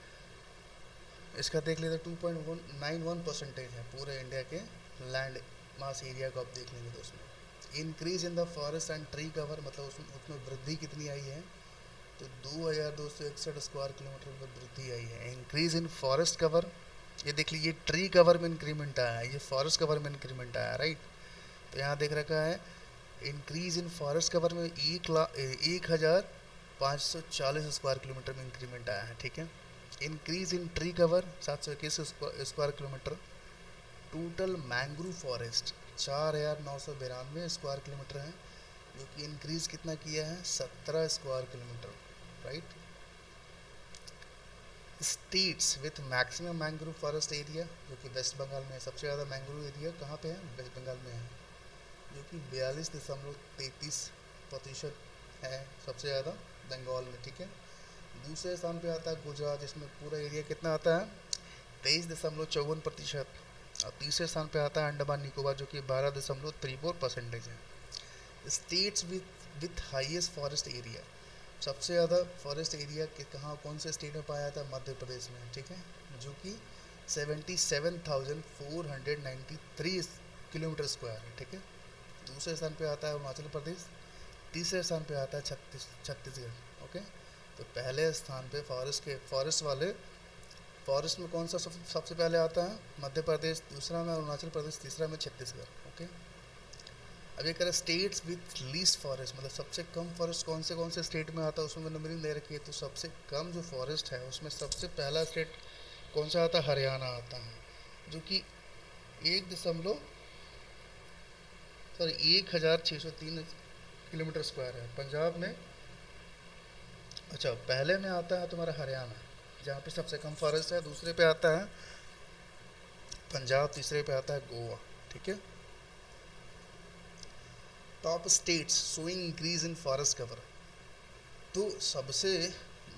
इसका देख लेते 2.91% है पूरे इंडिया के लैंड मास एरिया को आप देख लेंगे तो उसमें। Increase in the forest and tree cover, मतलब उसमें वृद्धि कितनी आई है, तो 2261 स्क्वायर किलोमीटर में वृद्धि आई है। इंक्रीज इन फॉरेस्ट कवर, ये देख लीजिए ट्री कवर में इंक्रीमेंट आया है, ये फॉरेस्ट कवर में इंक्रीमेंट आया है, राइट। तो यहाँ देख रखा है इंक्रीज इन फॉरेस्ट कवर में 1,540 स्क्वायर किलोमीटर में इंक्रीमेंट आया है। ठीक है, increase in tree cover 721 square kilometre. Total mangrove forest 4,992 square kilometre है, जो कि इंक्रीज कितना किया है, 17 square kilometre, right. States with maximum mangrove forest area, जो कि वेस्ट बंगाल में है। सबसे ज़्यादा मैंग्रोव एरिया कहाँ पे है, वेस्ट बंगाल में है, जो कि 42.33% है, सबसे ज़्यादा बंगाल में। ठीक है, दूसरे स्थान पे आता है गुजरात, जिसमें पूरा एरिया कितना आता है, 23.54%। और तीसरे स्थान पे आता है अंडमान निकोबार, जो कि 12.34% है। States with highest forest area, सबसे ज़्यादा फॉरेस्ट एरिया के कहाँ, कौन से स्टेट में पाया जाता है, मध्य प्रदेश में। ठीक है, जो कि 77,493 किलोमीटर स्क्वायर है। ठीक है, दूसरे स्थान पे आता है अरुणाचल प्रदेश, तीसरे स्थान पे आता है छत्तीसगढ़। ओके, तो पहले स्थान पे फॉरेस्ट में कौन सा सबसे पहले आता है, मध्य प्रदेश, दूसरा में अरुणाचल प्रदेश, तीसरा में छत्तीसगढ़। ओके, अब ये करें स्टेट्स विथ लीस्ट फॉरेस्ट, मतलब सबसे कम फॉरेस्ट कौन से स्टेट में आता है, उसमें नंबरिंग दे रखी है। तो सबसे कम जो फॉरेस्ट है उसमें सबसे पहला स्टेट कौन सा आता है, हरियाणा आता है, जो कि 1,603 किलोमीटर स्क्वायर है। पंजाब में, अच्छा पहले में आता है तुम्हारा हरियाणा, जहाँ पे सबसे कम फॉरेस्ट है। दूसरे पे आता है पंजाब, तीसरे पे आता है गोवा। ठीक है, top states showing increase in forest cover, तो सबसे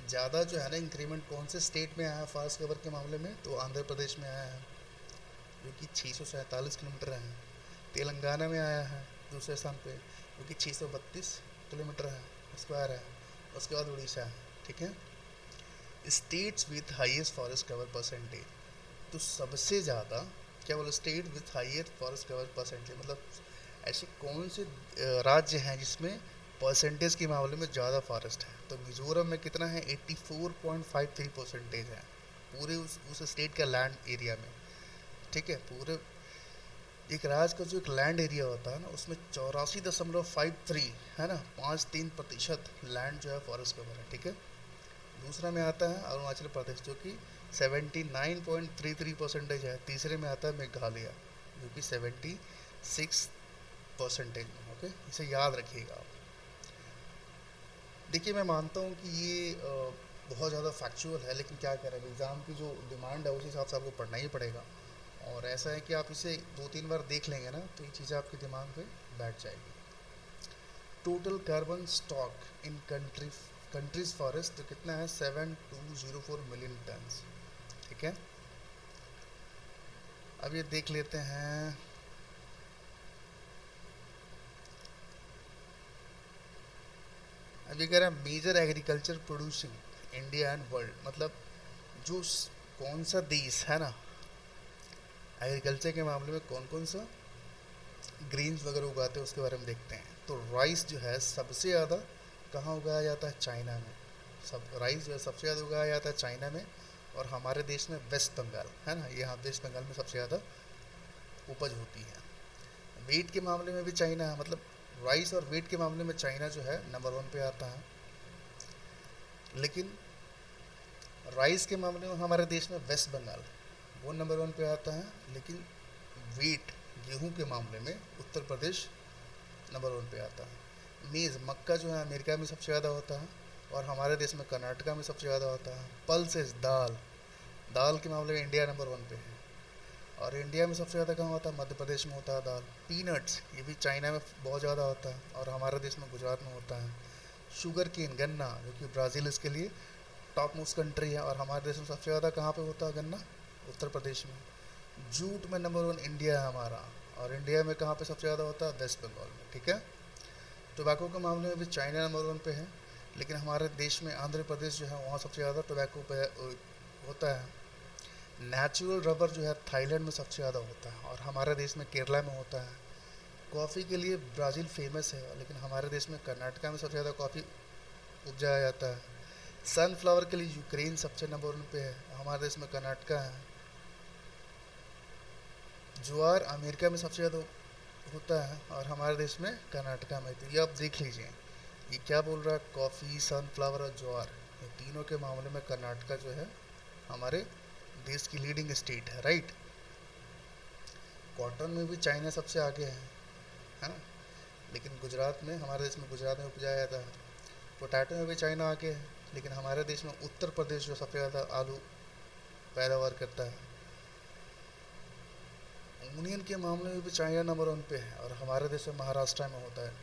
ज़्यादा जो है ना इंक्रीमेंट कौन से स्टेट में आया है फॉरेस्ट कवर के मामले में, तो आंध्र प्रदेश में आया है, जो कि 647 किलोमीटर है। तेलंगाना में आया है दूसरे स्थान पे, जो कि 632 किलोमीटर है स्क्वायर है। उसके बाद उड़ीसा है। ठीक है, states with highest forest cover percentage, तो सबसे ज़्यादा क्या बोला, state with highest forest cover percentage, मतलब ऐसे कौन से राज्य हैं जिसमें परसेंटेज के मामले में ज़्यादा फॉरेस्ट है। तो मिजोरम में कितना है, 84.53% है। पूरे उस स्टेट का लैंड एरिया में, ठीक है। पूरे एक राज्य का जो एक लैंड एरिया होता है ना, उसमें 84.53 है ना, 5-3% लैंड जो है फॉरेस्ट कवर है, ठीक है। दूसरा में आता है अरुणाचल प्रदेश जो कि 79.33% है। तीसरे में आता है मेघालय जो कि 76% में। ओके, इसे याद रखिएगा आप। देखिए, मैं मानता हूँ कि ये बहुत ज़्यादा फैक्चुअल है, लेकिन क्या करें, एग्ज़ाम की जो डिमांड है उस हिसाब से आपको पढ़ना ही पड़ेगा। और ऐसा है कि आप इसे 2-3 बार देख लेंगे ना, तो ये चीज़ें आपके दिमाग पे बैठ जाएगी। Total carbon stock in countries forest तो कितना है, 7204 मिलियन टन्स, ठीक है। अब ये देख लेते हैं, अब ये कह रहा है major agriculture producing India and world, मतलब जो कौन सा देश है ना एग्रीकल्चर के मामले में कौन कौन सा ग्रीन्स वगैरह उगाते हैं, उसके बारे में देखते हैं। तो राइस जो है सबसे ज़्यादा कहाँ उगाया जाता है, चाइना में। सब राइस जो है सबसे ज़्यादा उगाया जाता है चाइना में, और हमारे देश में वेस्ट बंगाल है ना, यहाँ वेस्ट बंगाल में सबसे ज़्यादा उपज होती है। वेट के मामले में भी चाइना है, मतलब राइस और वेट के मामले में चाइना जो है नंबर 1 पे आता है। लेकिन राइस के मामले में हमारे देश में वेस्ट बंगाल वो नंबर 1 पे आता है। लेकिन वीट गेहूं के मामले में उत्तर प्रदेश नंबर 1 पे आता है। मेज़ मक्का जो है अमेरिका में सबसे ज़्यादा होता है, और हमारे देश में कर्नाटका में सबसे ज़्यादा होता है। पल्सेस दाल, दाल के मामले में इंडिया नंबर 1 पे है, और इंडिया में सबसे ज़्यादा कहाँ होता है, मध्य प्रदेश में होता है दाल। पीनट्स ये भी चाइना में बहुत ज़्यादा होता है, और हमारे देश में गुजरात में होता है। शुगर केन गन्ना जो कि ब्राज़ील इसके लिए टॉप मोस्ट कंट्री है, और हमारे देश में सबसे ज़्यादा कहाँ पे होता है गन्ना, उत्तर प्रदेश में। जूट में नंबर 1 इंडिया है हमारा, और इंडिया में कहाँ पे सबसे ज़्यादा होता है, वेस्ट बंगाल में, ठीक है। टोबैको के मामले में भी चाइना नंबर 1 पे है, लेकिन हमारे देश में आंध्र प्रदेश जो है वहाँ सबसे ज़्यादा टोबैको पे होता है। नेचुरल रबर जो है थाईलैंड में सबसे ज़्यादा होता है, और हमारे देश में केरला में होता है। कॉफ़ी के लिए ब्राज़ील फेमस है, लेकिन हमारे देश में कर्नाटका में सबसे ज़्यादा कॉफ़ी उपजाया जाता है। सनफ्लावर के लिए यूक्रेन सबसे नंबर 1 पे है, हमारे देश में कर्नाटका है। ज्वार अमेरिका में सबसे ज़्यादा होता है, और हमारे देश में कर्नाटका में। तो ये आप देख लीजिए, ये क्या बोल रहा है, कॉफ़ी, सनफ्लावर और ज्वार, ये तीनों के मामले में कर्नाटका जो है हमारे देश की लीडिंग स्टेट है, राइट। कॉटन में भी चाइना सबसे आगे है ना, लेकिन गुजरात में, हमारे देश में गुजरात में उपजाया जाता है। पोटैटो में भी चाइना आगे है, लेकिन हमारे देश में उत्तर प्रदेश जो सबसे ज़्यादा आलू पैदावार करता है। यूनियन के मामले में भी चाइना नंबर 1 पे है, और हमारे देश में महाराष्ट्र में होता है।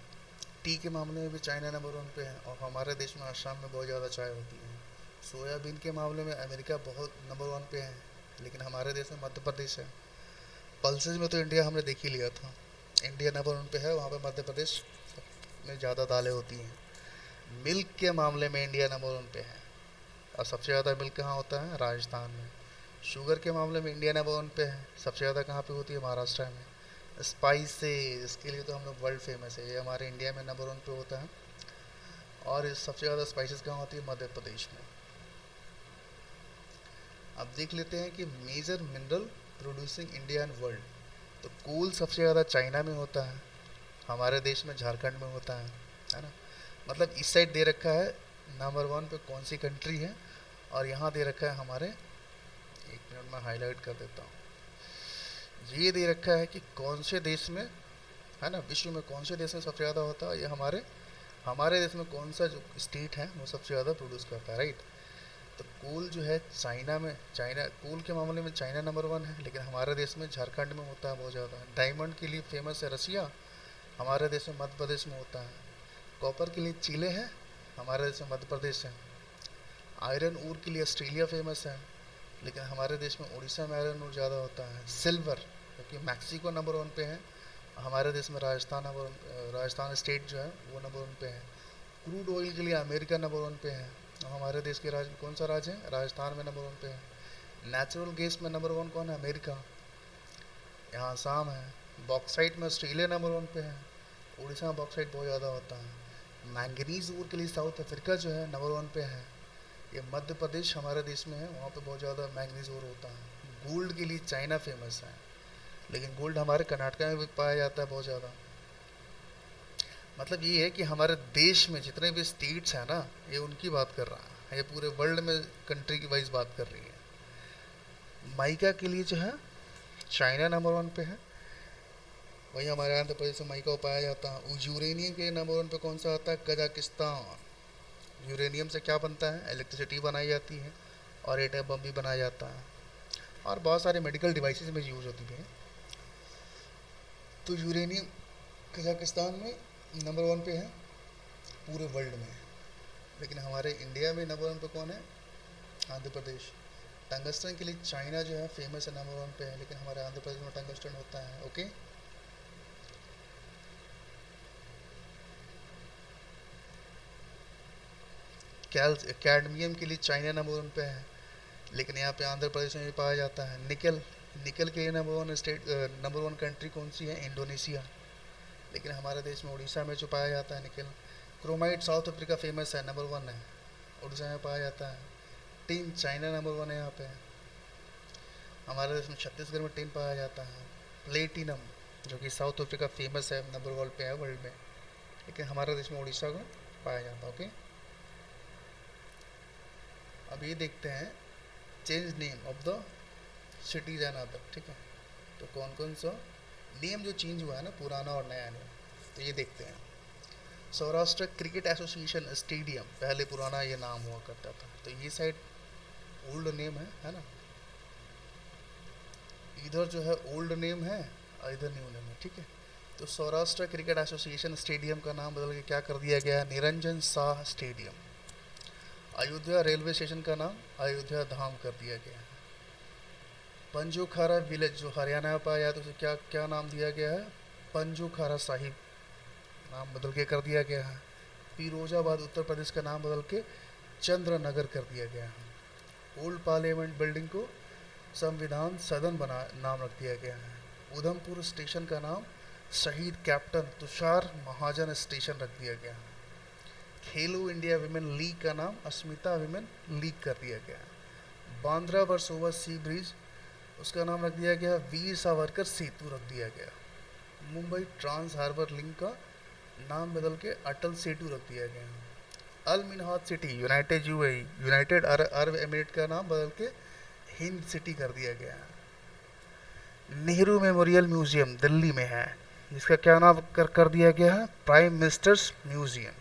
टी के मामले में भी चाइना नंबर 1 पे है, और हमारे देश में असम में बहुत ज़्यादा चाय होती है। सोयाबीन के मामले में अमेरिका बहुत नंबर 1 पे है, लेकिन हमारे देश में मध्य प्रदेश है। पल्सेज में तो इंडिया हमने देख ही लिया था, इंडिया नंबर 1 पे है, वहाँ पे मध्य प्रदेश में ज़्यादा दालें होती हैं। मिल्क के मामले में इंडिया नंबर 1 पे है, और सबसे ज़्यादा मिल्क कहाँ होता है, राजस्थान में। शुगर के मामले में इंडिया नंबर 1 पे है, सबसे ज़्यादा कहाँ पे होती है, महाराष्ट्र में। स्पाइसेस इसके लिए तो हम लोग वर्ल्ड फेमस है, ये हमारे इंडिया में नंबर 1 पे होता है। और इस सबसे ज़्यादा स्पाइसेस कहाँ होती है, मध्य प्रदेश में। अब देख लेते हैं कि major mineral producing India and world. तो कोल सबसे ज़्यादा चाइना में होता है, हमारे देश में झारखंड में होता है ना। मतलब इस साइड दे रखा है नंबर 1 पे कौन सी कंट्री है, और यहाँ दे रखा है हमारे, एक मिनट में हाईलाइट कर देता हूँ, ये दे रखा है कि कौन से देश में है ना, विश्व में कौन से देश में सबसे ज़्यादा होता है। ये हमारे हमारे देश में कौन सा जो स्टेट है वो सबसे ज़्यादा प्रोड्यूस करता है, राइट। तो कोल जो है चाइना में, चाइना कोल के मामले में चाइना नंबर 1 है, लेकिन हमारे देश में झारखंड में होता है बहुत ज़्यादा। डायमंड के लिए फेमस है रसिया, हमारे देश में मध्य प्रदेश में होता है। कॉपर के लिए चिले है, हमारे देश में मध्य प्रदेश है। आयरन ऊर के लिए ऑस्ट्रेलिया फेमस है, लेकिन हमारे देश में उड़ीसा में आयरन ऊर ज़्यादा होता है। सिल्वर क्योंकि मैक्सिको नंबर 1 पे है, हमारे देश में राजस्थान स्टेट जो है वो नंबर 1 पे है। क्रूड ऑयल के लिए अमेरिका नंबर 1 पे है, और हमारे देश के राज्य में कौन सा राज्य है, राजस्थान में नंबर 1 पे है। नेचुरल गैस में नंबर 1 कौन है, अमेरिका, यहाँ आसाम है। बॉक्साइट में ऑस्ट्रेलिया नंबर 1 पे है, उड़ीसा में बॉक्साइट बहुत ज़्यादा होता है। मैंगनीज ऊर के लिए साउथ अफ्रीका जो है नंबर 1 पे है। ये मध्य प्रदेश हमारे देश में है, वहाँ पे बहुत ज़्यादा मैंगनीज और होता है। गोल्ड के लिए चाइना फेमस है, लेकिन गोल्ड हमारे कर्नाटक में भी पाया जाता है बहुत ज़्यादा। मतलब ये है कि हमारे देश में जितने भी स्टेट्स हैं ना, ये उनकी बात कर रहा है, ये पूरे वर्ल्ड में कंट्री की वाइज बात कर रही है। माइका के लिए जो है चाइना नंबर वन पे है। वही हमारे आंध्र प्रदेश में माइका को पाया जाता है। यूरेनियम के नंबर वन पे कौन सा आता है? कजाकिस्तान। यूरेनियम से क्या बनता है? इलेक्ट्रिसिटी बनाई जाती है और एटम बम भी बनाया जाता है, और बहुत सारे मेडिकल डिवाइसेस में यूज होती है। तो यूरेनियम कजाकिस्तान में नंबर वन पे है पूरे वर्ल्ड में। लेकिन हमारे इंडिया में नंबर वन पे कौन है? आंध्र प्रदेश। टंगस्टन के लिए चाइना जो है फेमस है, नंबर वन पे है, लेकिन हमारे आंध्र प्रदेश में टंगस्टन होता है। ओके, कैडमियम के लिए चाइना नंबर वन पे है, लेकिन यहाँ पे आंध्र प्रदेश में भी पाया जाता है। निकल, निकल के लिए number one state, number one country कौन सी है? इंडोनेशिया। लेकिन हमारे देश में उड़ीसा में जो पाया जाता है निकल। क्रोमाइट साउथ अफ्रीका फेमस है, नंबर वन है, उड़ीसा में पाया जाता है। टीन चाइना नंबर वन है यहाँ पे। हमारे देश में छत्तीसगढ़ में टीन पाया जाता है। प्लेटिनम जो कि साउथ अफ्रीका फेमस है, नंबर वन पे है वर्ल्ड में, लेकिन हमारे देश में उड़ीसा को पाया जाता है। ओके, अब ये देखते हैं change name of the cities and other. ठीक है, तो कौन कौन सा नेम जो चेंज हुआ है ना, पुराना और नया नेम, तो ये देखते हैं। सौराष्ट्र क्रिकेट एसोसिएशन स्टेडियम, पहले पुराना ये नाम हुआ करता था, तो ये साइड ओल्ड नेम है ना। इधर जो है ओल्ड नेम है और इधर न्यू नेम है। ठीक है, तो सौराष्ट्र क्रिकेट एसोसिएशन स्टेडियम का नाम बदल के क्या कर दिया गया है? Niranjan Shah stadium. Ayodhya railway station का नाम अयोध्या धाम कर दिया गया है। पंजोखारा विलेज जो हरियाणा में पाया तो उसे क्या क्या नाम दिया गया है? पंजोखारा साहिब नाम बदल के कर दिया गया है। फिरोजाबाद उत्तर प्रदेश का नाम बदल के चंद्र नगर कर दिया गया है। ओल्ड पार्लियामेंट बिल्डिंग को संविधान सदन बना नाम रख दिया गया है। उधमपुर स्टेशन का नाम शहीद कैप्टन तुषार महाजन स्टेशन रख दिया गया है। खेलो इंडिया विमेन लीग का नाम अस्मिता विमेन लीग कर दिया गया है। बांद्रा वर्सोवा सी ब्रिज, उसका नाम रख दिया गया वीर सावरकर सेतु रख दिया गया। मुंबई ट्रांस हार्बर लिंक का नाम बदल के अटल सेतु रख दिया गया। Al Minhad city United UAE United Arab Emirate का नाम बदल के हिंद सिटी कर दिया गया। नेहरू मेमोरियल म्यूजियम दिल्ली में है, जिसका क्या नाम कर दिया गया है? Prime ministers museum.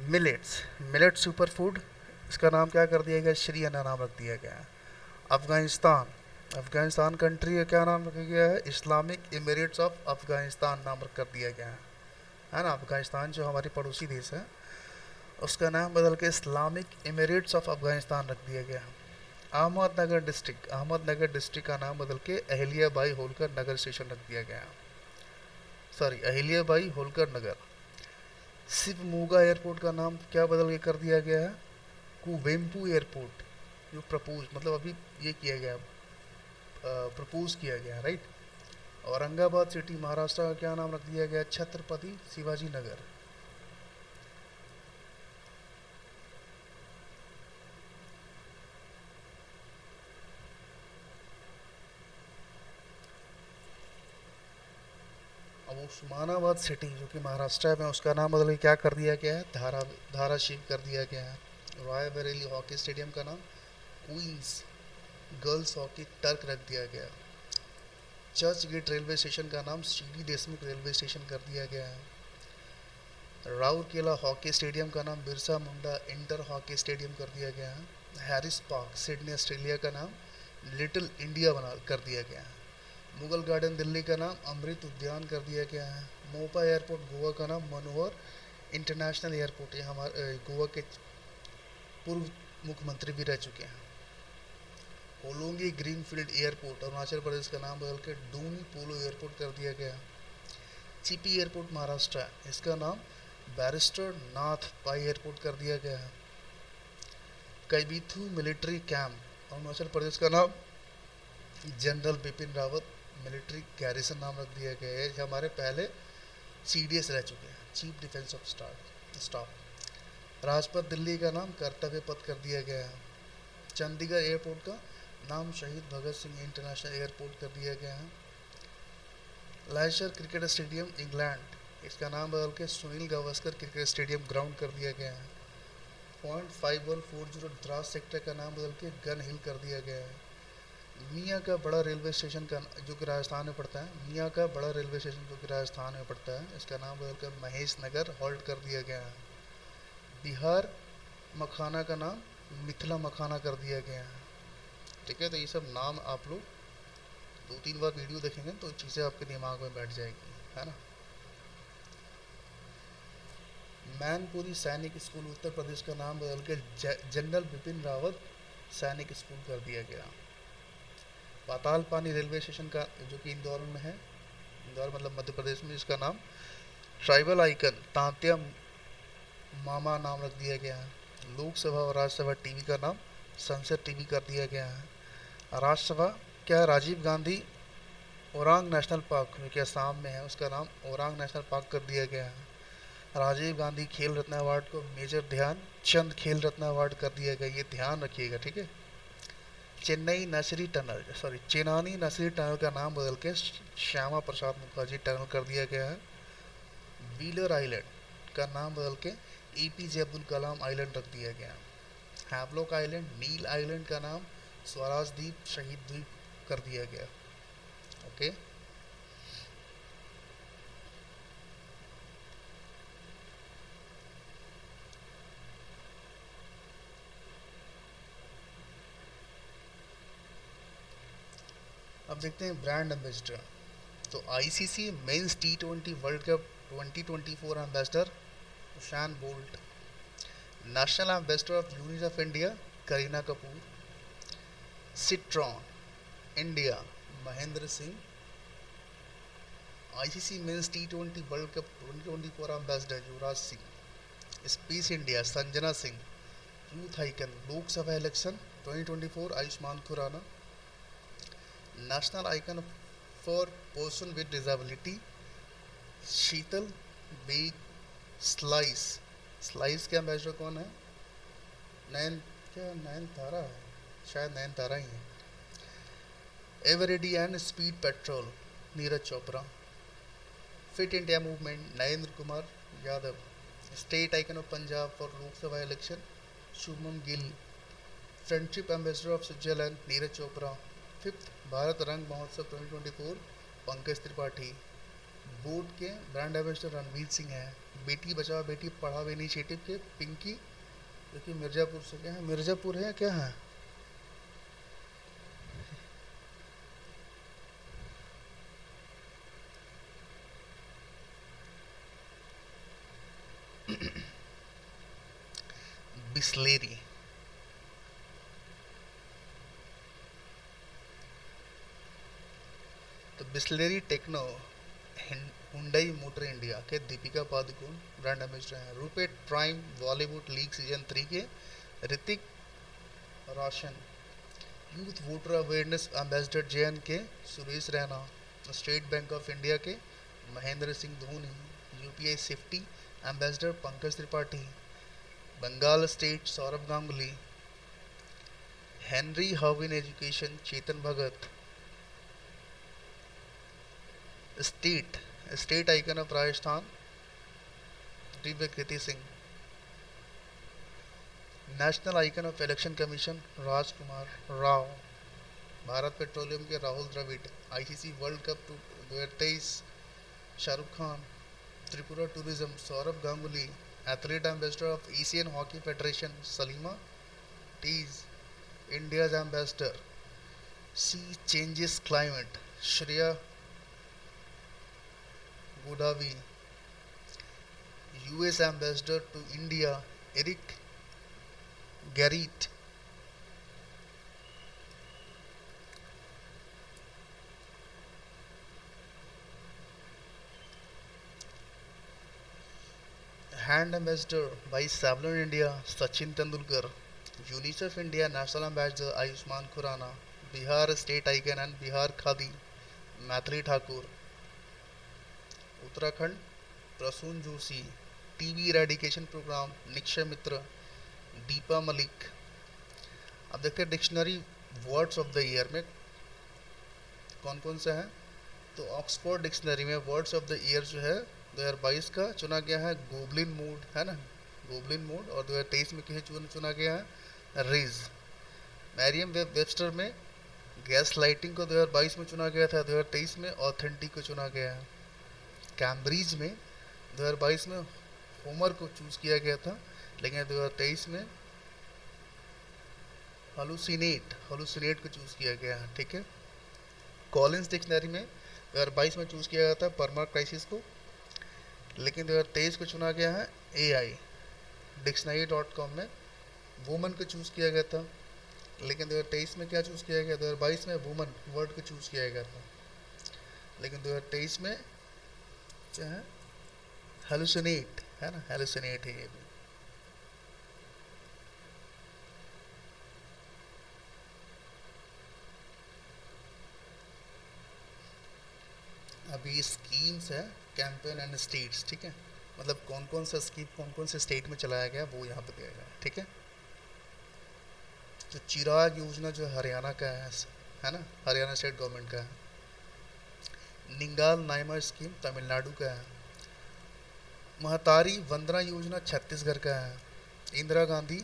Millets, millet super food, इसका नाम क्या कर दिया गया? श्री अन्ना नाम रख दिया गया। अफगानिस्तान, अफगानिस्तान कंट्री का क्या नाम रखा गया है? इस्लामिक इमिरेट्स ऑफ अफगानिस्तान नाम कर दिया गया है ना। अफगानिस्तान जो हमारी पड़ोसी देश है, उसका नाम बदल के इस्लामिक इमिरेट्स ऑफ अफगानिस्तान रख दिया गया है। अहमदनगर डिस्ट्रिक्ट, अहमदनगर डिस्ट्रिक्ट का नाम बदल के अहिल्याबाई होलकर नगर स्टेशन रख दिया गया। सॉरी, अहिल्याबाई होलकर नगर। शिवमोगा एयरपोर्ट का नाम क्या बदल के कर दिया गया है? कुवेम्पू एयरपोर्ट, जो प्रपोज मतलब अभी ये किया गया, प्रपोज किया गया, राइट। औरंगाबाद सिटी महाराष्ट्र का क्या नाम रख दिया गया? छत्रपति शिवाजी नगर। अब उस्मानाबाद सिटी जो कि महाराष्ट्र में, उसका नाम बदल के क्या कर दिया गया है? धाराशिव कर दिया गया है। रॉय बरेली हॉकी स्टेडियम का नाम क्वींस गर्ल्स हॉकी टर्क रख दिया गया। चर्च गेट रेलवे स्टेशन का नाम सीडी देशमुख रेलवे स्टेशन कर दिया गया है। राउरकेला हॉकी स्टेडियम का नाम Birsa Munda inter hockey stadium कर दिया गया है। हैरिस पार्क सिडनी ऑस्ट्रेलिया का नाम लिटिल इंडिया बना कर दिया गया है। मुगल गार्डन दिल्ली का नाम अमृत उद्यान कर दिया गया है। मोपा एयरपोर्ट गोवा का नाम मनोहर इंटरनेशनल एयरपोर्ट, ये हमारे गोवा के पूर्व मुख्यमंत्री भी रह चुके हैं। होलोंगी ग्रीनफील्ड एयरपोर्ट अरुणाचल प्रदेश का नाम बदल के डूनी पोलो एयरपोर्ट कर दिया गया। चिपी एयरपोर्ट महाराष्ट्र, इसका नाम बैरिस्टर नाथ पाई एयरपोर्ट कर दिया गया है। कैबिथू मिलिट्री कैंप अरुणाचल प्रदेश का नाम general Bipin Rawat military garrison नाम रख दिया गया है। हमारे पहले सीडीएस रह चुके हैं, chief defence of staff. Rajpath Delhi का नाम कर्तव्य पथ कर दिया गया है। चंडीगढ़ एयरपोर्ट का नाम शहीद भगत सिंह इंटरनेशनल एयरपोर्ट कर दिया गया है। लाइशर क्रिकेट स्टेडियम इंग्लैंड, इसका नाम बदल के Sunil Gavaskar cricket stadium ground कर दिया गया है। 0.5140 द्रास सेक्टर का नाम बदल के गन हिल कर दिया गया है। मियाँ का बड़ा रेलवे स्टेशन का जो कि राजस्थान में पड़ता है, मियाँ का बड़ा रेलवे स्टेशन जो कि राजस्थान में पड़ता है, इसका नाम बदल कर महेश नगर हॉल्ट कर दिया गया है। बिहार मखाना का नाम मिथिला मखाना कर दिया गया है। ठीक है, तो ये सब नाम आप लोग 2-3 बार वीडियो देखेंगे तो चीज़ें आपके दिमाग में बैठ जाएगी, है ना। मैनपुरी सैनिक स्कूल उत्तर प्रदेश का नाम बदल के जनरल बिपिन रावत सैनिक स्कूल कर दिया गया। पाताल पानी रेलवे स्टेशन का जो कि इंदौर में है, इंदौर मतलब मध्य प्रदेश में, इसका नाम ट्राइबल आइकन तांत्या मामा नाम रख दिया गया है। लोकसभा और राज्यसभा टीवी का नाम संसद टीवी कर दिया गया है। राज्यसभा क्या राजीव गांधी ओरांग नेशनल पार्क जो कि असम में है, उसका नाम ओरांग नेशनल पार्क कर दिया गया है। राजीव गांधी खेल रत्न अवार्ड को मेजर ध्यानचंद खेल रत्न अवार्ड कर दिया गया, ये ध्यान रखिएगा, ठीक है। चेनानी नसरी टनल का नाम बदल के श्यामा प्रसाद मुखर्जी टनल कर दिया गया है। व्हीलर आइलैंड का नाम बदल के एपीजे अब्दुल कलाम आइलैंड रख दिया गया। हैवलॉक आइलैंड नील आइलैंड का नाम स्वराज द्वीप शहीद द्वीप कर दिया गया। ओके, अब देखते हैं ब्रांड एम्बेसडर। तो ICC men's T20 world cup 2024 ambassador Usain Bolt. National ambassador of UNICEF India Kareena Kapoor. Citroen India Mahendra Singh. ICC men's T20 world cup 2024 ambassador Yuvraj Singh. Space India Sanjana Singh. Youth icon Lok Sabha election 2024 Ayushmann Khurrana. National icon for person with disability Sheetal Beg Slice. Slice के एम्बेसडर कौन है? नयन तारा है, शायद नयन तारा ही है। Eveready and speed petrol Neeraj Chopra. Fit India movement Narendra Kumar Yadav. State icon of Punjab for Lok Sabha election Shubham Gill. Friendship ambassador of Switzerland Neeraj Chopra. Fifth Bharat Rang Mahotsav 2024 Pankaj Tripathi. Board के ब्रांड एम्बेसडर रणवीर सिंह है। बेटी बचाओ बेटी पढ़ाओ इनिशिएटिव के पिंकी जो कि मिर्ज़ापुर से, क्या है मिर्ज़ापुर है क्या है, बिस्लेरी। तो Bisleri Techno Hyundai Motor India के दीपिका पादुकोण ब्रांड एम्बेसडर हैं। रुपेट प्राइम बॉलीवुड लीग सीजन 3 के Hrithik Roshan. Youth voter awareness ambassador JN के Suresh Raina. State Bank of India के Mahendra Singh Dhoni. UPI safety ambassador Pankaj Tripathi. Bengal state Saurav Ganguly. Henry Harvin education Chetan Bhagat. State icon of Rajasthan Divya Kriti Singh. National icon of election commission Rajkummar Rao. Bharat petroleum के Rahul Dravid. ICC world cup 2023 Shahrukh Khan. Tripura tourism Sourav Ganguly. Athlete ambassador of Asian hockey federation Salima Tete. India's ambassador sea changes climate Shreya Godawi. US ambassador to India Eric Garcetti. Hand ambassador by Savlon India Sachin Tendulkar. UNICEF India national ambassador Ayushmann Khurrana. Bihar state icon and Bihar Khadi Maithili Thakur. Uttarakhand Prasoon Joshi. TB eradication programme, Nikshay Mitra, Deepa Malik. अब देखते हैं dictionary words of the year में कौन कौन सा है। तो ऑक्सफोर्ड डिक्शनरी में वर्ड्स ऑफ द ईयर जो है 2022 का चुना गया है गोबलिन मूड, है ना, गोबलिन मूड। और 2023 में किसे चुना गया है, रिज। मैरियम वेबस्टर में गैस लाइटिंग को 2022 में चुना गया था, 2023 में ऑथेंटिक को चुना गया है। कैम्ब्रिज में 2022 में होमर को चूज किया गया था, लेकिन 2023 में हलुसिनेट को चूज किया गया है, ठीक है। कॉलिंस डिक्शनरी में 2022 में चूज किया गया था परमा क्राइसिस को, लेकिन 2023 को चुना गया है AI। डिक्शनरी.com में वुमन को चूज किया गया था, लेकिन 2023 में क्या चूज किया गया, 2022 में वुमन वर्ड को चूज किया गया था, लेकिन 2023 में क्या है, हेलुसिनेट, है ना, हेलुसिनेट है ये भी। अभी स्कीम्स है कैंपेन एंड स्टेट्स, ठीक है, मतलब कौन कौन सा स्कीम कौन कौन से स्टेट में चलाया गया वो यहाँ पे दिया गया है, ठीक है। तो चिराग योजना जो हरियाणा का है ना, हरियाणा स्टेट गवर्नमेंट का है। निंगाल नायमा स्कीम तमिलनाडु का है। महतारी वंदना योजना छत्तीसगढ़ का है। इंदिरा गांधी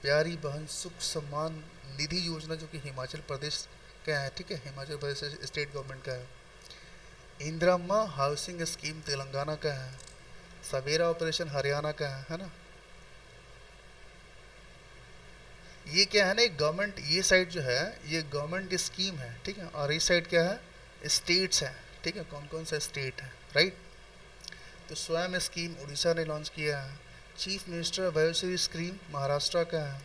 प्यारी बहन सुख सम्मान निधि योजना जो कि हिमाचल प्रदेश का है, ठीक है, हिमाचल प्रदेश स्टेट गवर्नमेंट का है। इंदिराम्मा हाउसिंग स्कीम तेलंगाना का है। सवेरा ऑपरेशन हरियाणा का है ना। ये क्या है ना, गवर्नमेंट, ये साइड जो है ये गवर्नमेंट स्कीम है, ठीक है, और इस साइड क्या है, स्टेट्स है, ठीक है, कौन कौन सा स्टेट है, राइट। तो स्वयं स्कीम उड़ीसा ने लॉन्च किया है। चीफ मिनिस्टर वयोश्री स्कीम महाराष्ट्र का है।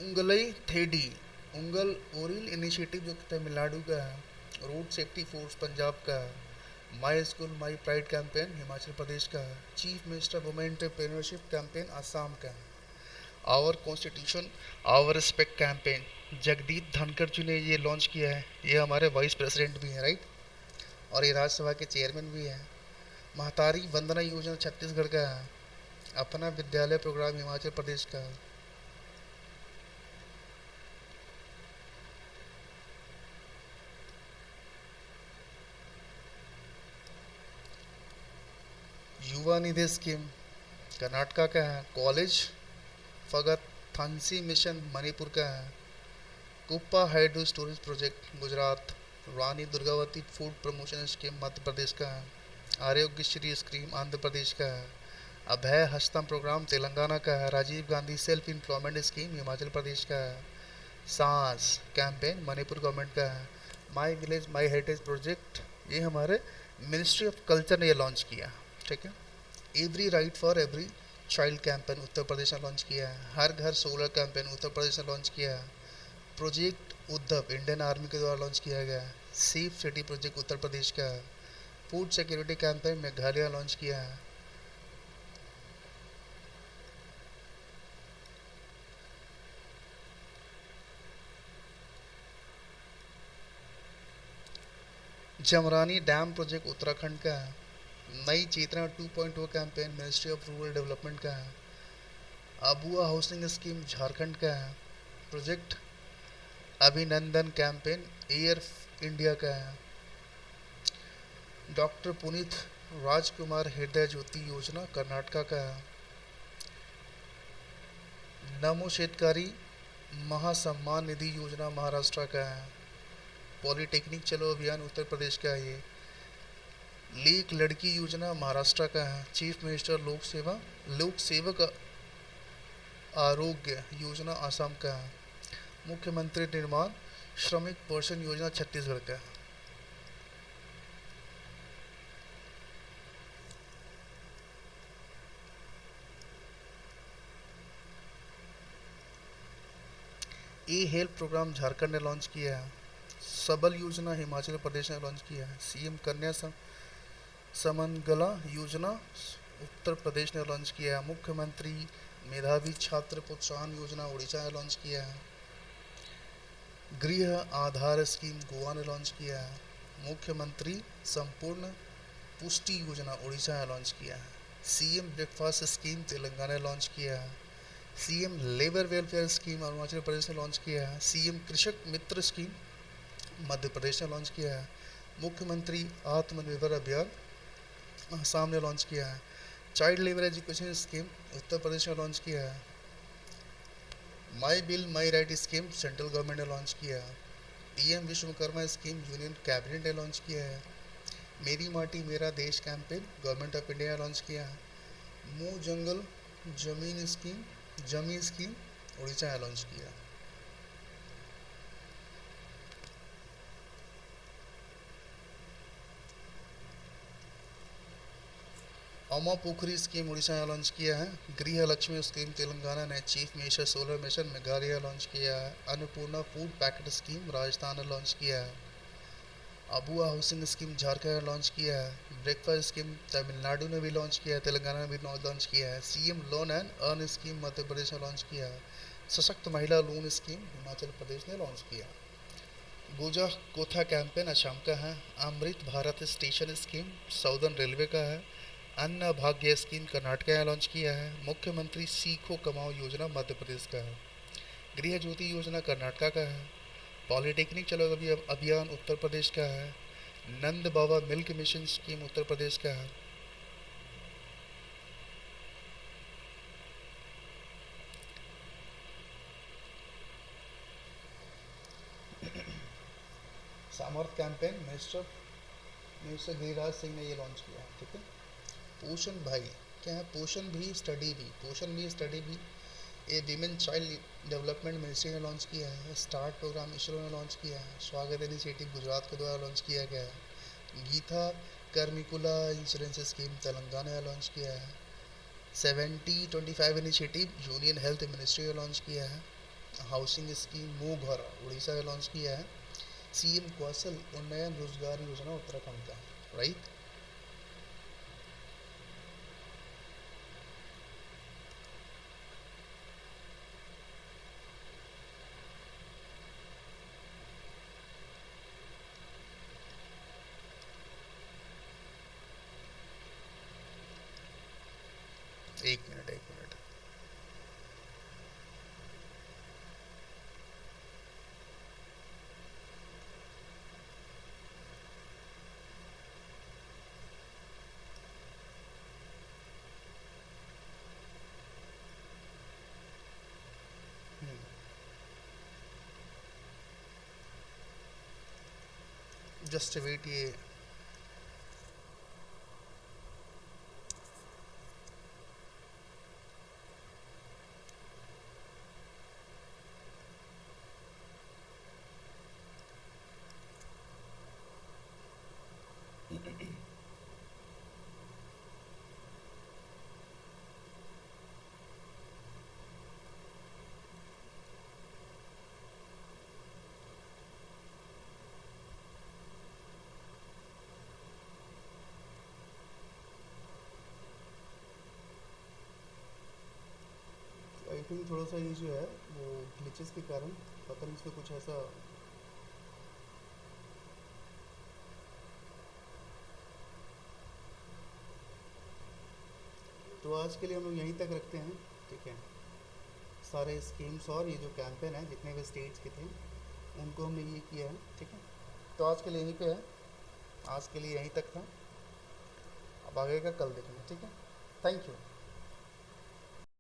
उंगलई थेडी उंगल ओरिल इनिशिएटिव जो तमिलनाडु का है। रोड सेफ्टी फोर्स पंजाब का है। My school my pride campaign Himachal Pradesh का है। Chief minister women entrepreneurship campaign Assam का है। Our constitution our respect campaign Jagdeep Dhankhar ji ने ये लॉन्च किया है। ये हमारे वाइस प्रेसिडेंट भी हैं, राइट, और ये राज्यसभा के चेयरमैन भी हैं। महतारी वंदना योजना छत्तीसगढ़ का है। अपना विद्यालय प्रोग्राम हिमाचल प्रदेश का है। युवा निधि स्कीम कर्नाटका का है। कॉलेज फगत थानसी मिशन मणिपुर का है। कुप्पा hydro storage project Gujarat. Rani Durgavati food promotion scheme Madhya प्रदेश का है। आरोग्यश्री स्कीम आंध्र प्रदेश का है। अभय हस्तम प्रोग्राम तेलंगाना का है। Rajiv Gandhi self employment scheme Himachal Pradesh का है। सांस कैंपेन मणिपुर गवर्नमेंट का है। My village my heritage project ये हमारे मिनिस्ट्री ऑफ कल्चर ने ये लॉन्च किया, ठीक है। Every right for every child campaign Uttar Pradesh ने लॉन्च किया है। हर घर सोलर कैंपेन उत्तर प्रदेश ने लॉन्च किया है। प्रोजेक्ट उद्धव इंडियन आर्मी के द्वारा लॉन्च किया गया है। Safe city project Uttar Pradesh का है। Food security campaign Meghalaya launch किया है। जमरानी डैम प्रोजेक्ट उत्तराखंड का है। नई चेतना 2.0 campaign ministry of rural development का है। अबुआ हाउसिंग स्कीम झारखंड का है। प्रोजेक्ट अभिनंदन कैंपेन एयर इंडिया का है। डॉक्टर पुनीत राजकुमार हृदय ज्योति योजना कर्नाटका का है। नमो शेतकारी महासम्मान निधि योजना महाराष्ट्र का है। पॉलिटेक्निक चलो अभियान उत्तर प्रदेश का है। ये लेक लड़की योजना महाराष्ट्र का है। चीफ मिनिस्टर लोक सेवक आरोग्य योजना आसाम का है। मुख्यमंत्री निर्माण श्रमिक पेंशन योजना छत्तीसगढ़ का है। ई हेल्थ प्रोग्राम झारखंड ने लॉन्च किया है। सबल योजना हिमाचल प्रदेश ने लॉन्च किया है। सीएम कन्या समनगला योजना उत्तर प्रदेश ने लॉन्च किया है। मुख्यमंत्री मेधावी छात्र प्रोत्साहन योजना उड़ीसा ने लॉन्च किया है। गृह आधार स्कीम गोवा ने लॉन्च किया है। मुख्यमंत्री संपूर्ण पुष्टि योजना उड़ीसा ने लॉन्च किया है। सीएम ब्रेकफास्ट स्कीम तेलंगाना ने लॉन्च किया है। CM labour welfare scheme Arunachal Pradesh ने लॉन्च किया है। सीएम कृषक मित्र स्कीम मध्य प्रदेश ने लॉन्च किया है। मुख्यमंत्री आत्मनिर्भर अभियान असम ने लॉन्च किया है। चाइल्ड लेबर एजुकेशन स्कीम उत्तर प्रदेश ने लॉन्च किया है। My bill my right scheme central government ने लॉन्च किया है। PM Vishwakarma scheme union cabinet ने लॉन्च किया है। मेरी माटी मेरा देश कैंपेन गवर्नमेंट ऑफ इंडिया ने लॉन्च किया है। मुंह जंगल जमी स्कीम उड़ीसा ने लॉन्च किया। अमा पोखरी स्कीम उड़ीसा ने लॉन्च किया है। गृह लक्ष्मी स्कीम तेलंगाना ने। Chief minister solar mission Meghalaya launch किया है। Annapurna food packet scheme Rajasthan ने लॉन्च किया है। अबुआ हाउसिंग स्कीम झारखंड ने लॉन्च किया है। ब्रेकफास्ट स्कीम तमिलनाडु ने भी लॉन्च किया है, तेलंगाना ने भी लॉन्च किया है। CM loan and earn scheme Madhya Pradesh ने लॉन्च किया है। सशक्त महिला लोन स्कीम हिमाचल प्रदेश ने लॉन्च किया। गोजा कोथा कैंपेन असम का है। Amrit Bharat station scheme southern railway का है। अन्न भाग्य स्कीम कर्नाटक ने लॉन्च किया है। मुख्यमंत्री सीखो कमाओ योजना मध्य प्रदेश का है। गृह ज्योति योजना कर्नाटक का है। पॉलिटेक्निक चलो अभियान उत्तर प्रदेश का है। नंद बाबा milk mission scheme Uttar Pradesh का है। सामर्थ कैंपेन मिनिस्टर गिरिराज सिंह ने ये लॉन्च किया है। ठीक है। पोषण भाई क्या है? पोषण भी स्टडी भी ये विमेन चाइल्ड डेवलपमेंट मिनिस्ट्री ने लॉन्च किया है। स्टार्ट प्रोग्राम इसरो ने लॉन्च किया है। स्वागत इनिशिएटिव गुजरात के द्वारा लॉन्च किया गया है। गीता कर्मिकुला इंश्योरेंस स्कीम तेलंगाना ने लॉन्च किया है। 70-25 इनिशिएटिव यूनियन हेल्थ मिनिस्ट्री ने लॉन्च किया है। हाउसिंग स्कीम मुँह घर उड़ीसा ने लॉन्च किया है। सीएम कौशल उन्नयन रोजगार योजना उत्तराखंड का है। राइट। एक मिनट। जस्ट वेट ये आई थिंक थोड़ा सा ये जो है वो ग्लिचेस के कारण पता नहीं इसमें कुछ ऐसा। तो आज के लिए हम लोग यहीं तक रखते हैं। ठीक है। सारे स्कीम्स और ये जो कैंपेन है जितने भी स्टेट्स के थे उनको हमने ये किया है। ठीक है। तो आज के लिए यहीं पे है। आज के लिए यहीं तक था। अब आगे का कल देखेंगे। ठीक है। Thank you.